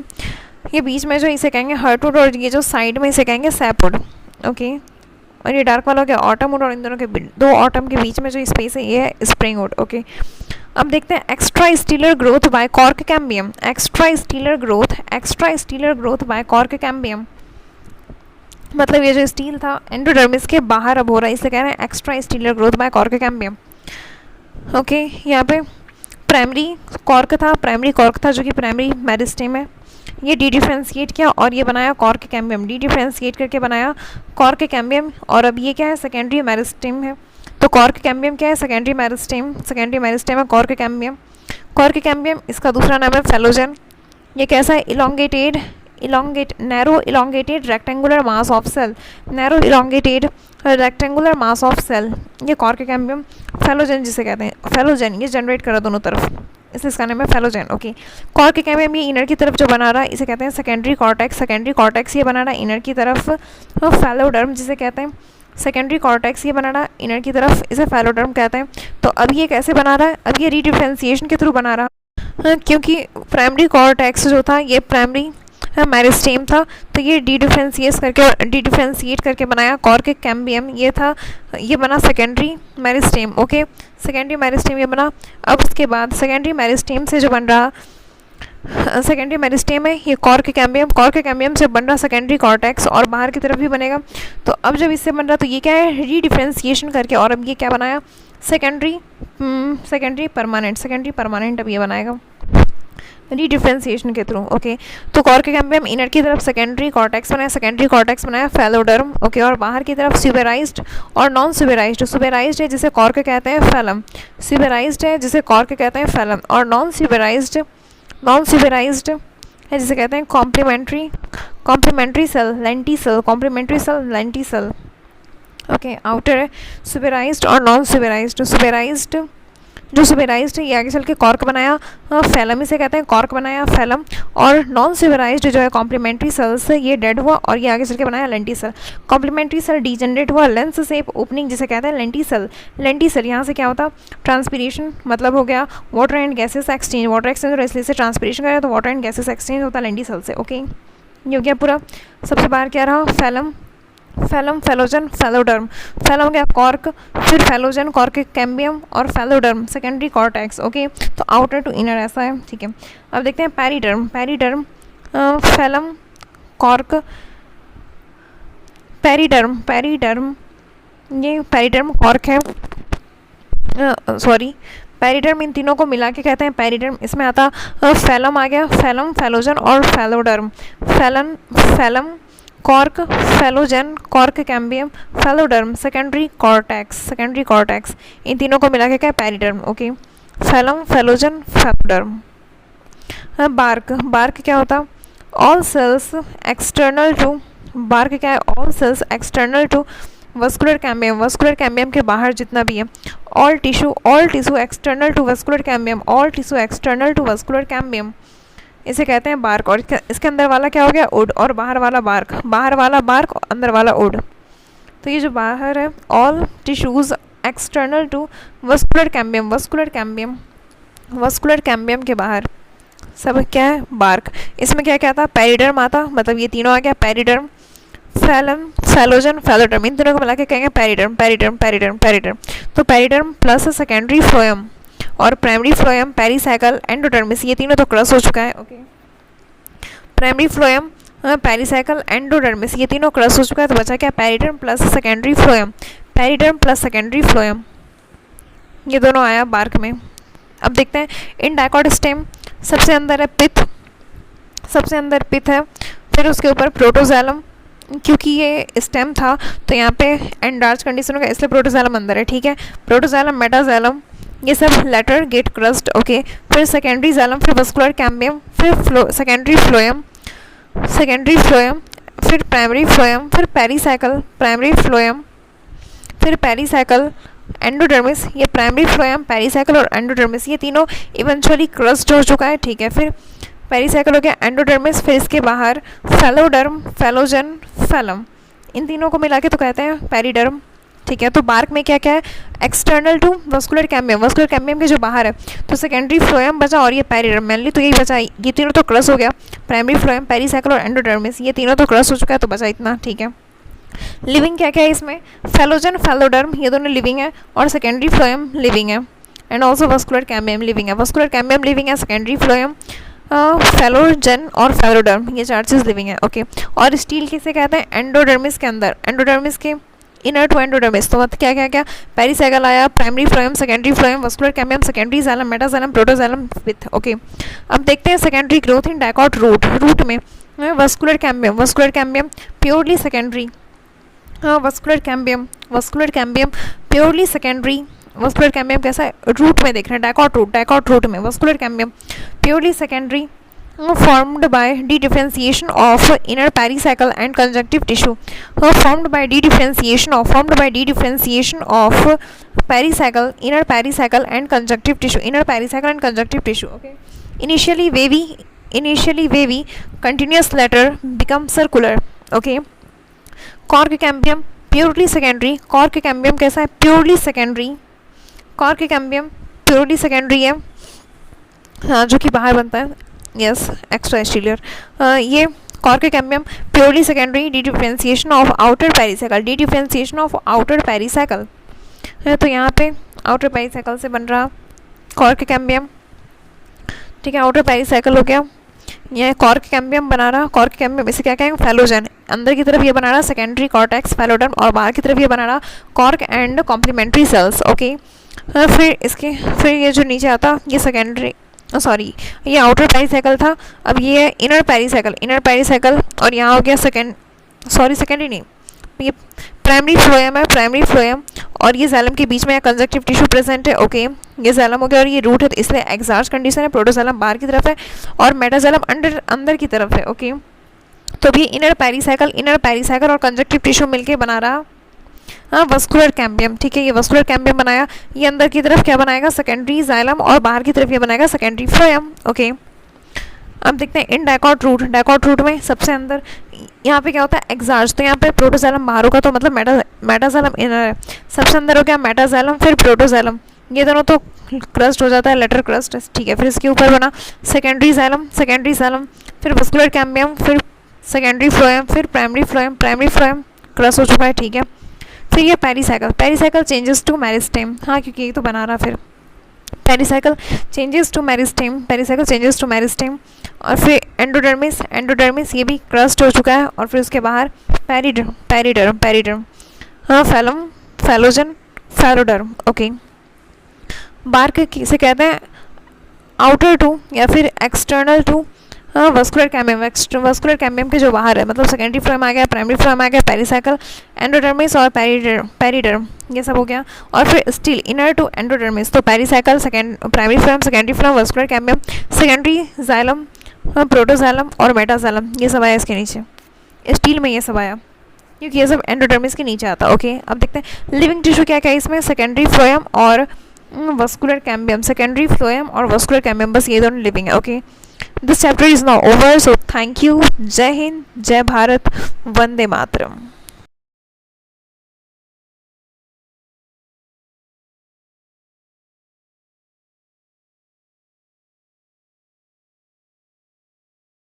ये बीच में जो इसे कहेंगे हार्टवुड और ये जो साइड में इसे कहेंगे सैपवुड. ओके. और ये डार्क वाला हो गया ऑटमवुड और इन दोनों के दो ऑटम के बीच में जो स्पेस है ये है स्प्रिंगवुड. ओके. अब देखते हैं extra stealer growth by cork cambium. Extra stealer growth by cork cambium मतलब ये जो स्टील था एंडोडर्मिस के बाहर अब हो रहा है, इससे कह रहे हैं extra stealer growth by cork cambium. Okay. यहाँ पे प्राइमरी कॉर्क था जो कि प्राइमरी मेरिस्टेम है. ये डी डिफ्रेंशिएट किया और ये बनाया कॉर्क कैम्बियम. डी डिफ्रेंशिएट करके बनाया कॉर्क कैम्बियम. और अब ये क्या है? सेकेंडरी मेरिस्टेम है. तो कॉर्क कैम्बियम क्या है? सेकेंडरी मेरिस्टेम है कॉर्क कैम्बियम. इसका दूसरा नाम है फेलोजन. ये कैसा है? narrow elongated rectangular mass of cell. ये कॉर्क कैम्बियम फेलोजन जिसे कहते हैं. फेलोजन ये जनरेट करा दोनों तरफ, इसका नाम है फेलोजन. ओके. कॉर्क कैम्बियम ये इनर की तरफ जो बना रहा है इसे कहते हैं सेकेंडरी कॉर्टेक्स. ये बना रहा है इनर की तरफ. फेलोडर्म जिसे कहते हैं सेकेंडरी कॉर्टेक्स, ये बना रहा है इनर की तरफ, इसे फेलोडर्म कहते हैं. तो अब ये कैसे बना रहा है? अब ये रीडिफ्रेंशिएशन के थ्रू बना रहा, क्योंकि प्राइमरी कॉर्टेक्स जो था ये प्राइमरी मेरिस्टेम था, तो ये डिफ्रेंशिएट करके बनाया कॉर्क कैम्बियम. ये बना secondary meristem. Okay. Secondary meristem ये बना. अब उसके बाद सेकेंडरी मेरिस्टेम से जो बन रहा सेकेंडरी मेरिस्टेम है ये कॉर्क कैम्बियम से बन रहा सेकेंडरी कॉर्टेक्स और बाहर की तरफ भी बनेगा. तो अब जब इससे बन रहा तो ये क्या है? रीडिफ्रेंशिएशन करके. और अब ये क्या बनाया? सेकेंडरी परमानेंट अब ये बनाएगा रीडिफ्रेंशिएशन के थ्रू. ओके. तो कॉर्क कैम्बियम इनर की तरफ सेकेंडरी कॉर्टेक्स बनाया फेलोडर्म. ओके. और बाहर की तरफ सुबेराइज्ड और नॉन सुबेराइज्ड. सुबेराइज्ड है जिसे कॉर्क कहते हैं फैलम. और नॉन सुबेराइज्ड है जिसे कहते हैं कॉम्प्लीमेंट्री सेल लेंटी. ओके. आउटर है सुबेराइज्ड और नॉन सुबेराइज्ड. जो सुबेराइज्ड है ये आगे चल के कॉर्क बनाया फैलम, इसे कहते हैं कॉर्क बनाया फैलम. और नॉन सुबेराइज्ड जो है कॉम्प्लीमेंट्री सेल्स ये डेड हुआ और ये आगे चल के बनाया lenticel. Complementary cell degenerate हुआ लेंस शेप ओपनिंग जिसे कहते हैं लेंटी सेल. यहाँ से क्या होता? ट्रांसपीरेशन मतलब हो गया water and gases exchange. Water exchange और इसलिए से ट्रांसपीरेशन करें तो वाटर एंड गैसेस एक्सचेंज होता है लेंटी सेल से. ओके. ये हो गया पूरा. सबसे बाहर क्या रहा? Phellogen phelloderm. फैलम गया कॉर्क, फिर फेलोजन कॉर्क कैम्बियम और फेलोडर्म सेकेंडरी कॉर्टेक्स. ओके. तो आउटर टू इनर ऐसा है. ठीक है. अब देखते हैं पैरीडर्म. Phellum cork पैरीडर्म. ये पैरीडर्म कॉर्क है. पैरीडर्म इन तीनों को मिला के कहते हैं पैरीडर्म. इसमें आता फैलम आ गया, फैलम फेलोजन और phelloderm. Phellem cork phellogen cork cambium phelloderm secondary cortex इन तीनों को मिला के क्या? Periderm. Okay. Phellem phellogen phelloderm. Bark क्या होता? All cells external to vascular cambium के बाहर जितना भी है. All tissue external to vascular cambium इसे कहते हैं बार्क. और इसके अंदर वाला क्या हो गया? वुड. और बाहर वाला बार्क और अंदर वाला वुड. तो ये जो बाहर है all tissues external to vascular cambium, vascular cambium, vascular cambium के बाहर सब क्या है, बार्क। इसमें क्या क्या आता, पेरिडर्म आता, मतलब ये तीनों आ गया, पेरिडर्म, फैलम, फैलोजन, फैलोडर्म, इन तीनों को मिला के कहेंगे पेरिडर्म, पेरिडर्म, पेरिडर्म, पेरिडर्म। तो पेरिडर्म प्लस सेकेंडरी फ्लोएम और प्राइमरी फ्लोएम, पेरिसाइकल, एंडोडर्मिस, ये तीनों तो क्रॉस हो चुका है, okay. Primary phloem, pericycle, endodermis, ये तीनों क्रॉस हो चुका है, तो बचा क्या, periderm plus secondary phloem, periderm plus secondary phloem, ये दोनों आया बार्क में। अब देखते हैं इन डाइकॉट स्टेम, सबसे अंदर है पिथ, सबसे अंदर पिथ है, फिर उसके ऊपर प्रोटोजैलम, क्योंकि ये स्टेम था तो यहाँ पे एंडार्च कंडीशन होगा, इसलिए प्रोटोजैलम अंदर है, ठीक है। प्रोटोजैलम, मेटाजैलम, ये सब लेटर गेट क्रस्ट, ओके। फिर सेकेंडरी जैलम, फिर वस्कुलर कैम्बियम, फिर सेकेंडरी फ्लोएम, सेकेंडरी फ्लोएम, फिर प्राइमरी फ्लोएम, फिर पेरिसाइकल, प्राइमरी फ्लोएम, फिर पेरिसाइकल, एंडोडर्मिस, ये प्राइमरी फ्लोएम, पेरिसाइकल और एंडोडर्मिस, ये तीनों इवेंचुअली क्रस्ट हो चुका है, ठीक है। फिर पेरिसाइकल हो गया, एंडोडर्मिस, फिर इसके बाहर फैलोडर्म, फैलोजन, फैलम, इन तीनों को मिला के तो कहते हैं पेरिडर्म, ठीक है। तो बार्क में क्या क्या है, external to vascular cambium, vascular cambium के जो बाहर है, तो सेकेंडरी फ्लोएम बचा और ये पेरिडर्म, मेनली तो यही बचा, ये तीनों तो क्रॉस हो गया, प्राइमरी फ्लोएम, पेरिसाइकल और एंडोडर्मिस, ये तीनों तो क्रॉस हो चुका है, तो बचा इतना, ठीक है। लिविंग क्या क्या है इसमें, फैलोजन, फैलोडर्म, ये दोनों लिविंग है, और सेकेंडरी फ्लोएम लिविंग है, and also vascular cambium living है, वस्कुलर कैम्बियम लिविंग है, सेकेंडरी फ्लोएम, फैलोजन और फैलोडर्म, ये चार चीज़ लिविंग है, ओके। और स्टील किसे कहते हैं, एंडोडर्मिस के अंदर, एंडोडर्मिस के इनर टू एंडोडर्मिस, तो मतलब क्या क्या क्या, पेरिसाइकल आया, primary phloem, secondary phloem, vascular cambium, secondary xylem, metaxylem, protoxylem, with, okay. अब देखते हैं secondary growth in dicot root, root में vascular cambium, vascular cambium purely secondary, vascular cambium, vascular cambium purely secondary, vascular cambium कैसा है, रूट में देख रहे हैं, डाइकॉट रूट, डाइकॉट रूट में vascular cambium purely secondary, formed by dedifferentiation of inner pericycle and conjunctive tissue, formed by dedifferentiation of pericycle, inner pericycle and conjunctive tissue, inner pericycle and conjunctive tissue, okay. Initially wavy, continuous later become circular, okay. Cork cambium purely secondary, cork cambium कैसा है, purely secondary, cork cambium purely secondary है, हाँ, जो कि बाहर बनता है, यस, एक्स्ट्रास्टिलियर, ये cork cambium purely secondary, differentiation of outer pericycle, differentiation of outer pericycle, तो यहाँ पे आउटर पेरिसाइकल से बन रहा कॉर्क कैम्बियम, ठीक है। आउटर पेरिसाइकल हो गया, ये कॉर्क कैम्बियम बना रहा, कॉर्क कैम्बियम इसे क्या कहेंगे, फैलोजन, अंदर की तरफ ये बना रहा सेकेंडरी कॉर्टेक्स फैलोडर्म, और बाहर की तरफ ये बना रहा cork and complementary cells, okay. फिर ये जो नीचे आता ये सेकेंडरी, सॉरी ये आउटर पेरिसाइकल था, अब ये है इनर पेरिसाइकल, इनर पेरिसाइकल, और यहाँ हो गया सेकेंडरी नहीं, ये प्राइमरी फ्लोएम है, प्राइमरी फ्लोएम, और ये जैलम के बीच में कंजक्टिव टिश्यू प्रेजेंट है, ओके। ये जैलम हो गया और ये रूट है, तो इसलिए एक्सार्च कंडीशन है, प्रोटोजैलम बाहर की तरफ है और मेटाजैलम अंदर की तरफ है, ओके। तो भी इनर पेरिसाइकल और कंजक्टिव टिश्यू मिलके बना रहा, हाँ, वस्कुलर कैम्बियम, ठीक है। ये वस्कुलर कैम्बियम बनाया, ये अंदर की तरफ क्या बनाएगा, सेकेंडरी जाइलम, और बाहर की तरफ ये बनाएगा सेकेंडरी फ्लोएम, ओके। अब देखते हैं इन डाइकॉट रूट में सबसे अंदर यहाँ पे क्या होता है, एक्सार्च, तो यहाँ पे प्रोटोजैलम बाहर होगा, तो मतलब मेटाजैलम इनर है, सबसे अंदर हो गया मेटाजैलम, फिर प्रोटोजैलम, ये दोनों तो क्रस्ट हो जाता है, लेटर क्रस्ट, ठीक है। फिर इसके ऊपर बना सेकेंडरी जाइलम, फिर वस्कुलर कैम्बियम, फिर सेकेंडरी फ्लोएम, फिर प्राइमरी फ्लोएम क्रस्ट हो चुका है, ठीक है। फिर ये पेरिसाइकल चेंजेस टू मेरिस्टेम, हाँ, क्योंकि ये तो बना रहा, फिर पेरिसाइकल चेंजेस टू मेरिस्टेम, और फिर एंडोडर्मिस ये भी क्रस्ट हो चुका है, और फिर उसके बाहर पेरिडर्म, हाँ, phellum, phellogen, phelloderm, okay. Bark किसे कहते हैं, आउटर टू या फिर एक्सटर्नल टू वस्कुलर कैम्बियम के जो बाहर है, मतलब सेकेंडरी फ्लोएम आ गया, प्राइमरी फ्लोएम आ गया, पेरिसाइकल, एंडोडर्मिस और पेरिडर्म, ये सब हो गया। और फिर स्टिल इनर टू एंडोडर्मिस, तो pericycle, primary phloem, secondary phloem, vascular cambium, secondary xylem, protoxylem और मेटाजैलम, ये सब आया इसके नीचे, स्टील में ये सब आया, क्योंकि ये सब एंडोडर्मिस के नीचे आता, ओके। अब देखते हैं लिविंग टिश्यू क्या क्या है इसमें, सेकेंडरी फ्लोएम और वस्कुलर कैम्बियम, सेकेंडरी फ्लोएम और वस्कुलर कैम्बियम, बस ये दोनों लिविंग है, okay. This chapter is now over, so thank you. Jai Hind, Jai Bharat, Vande Mataram.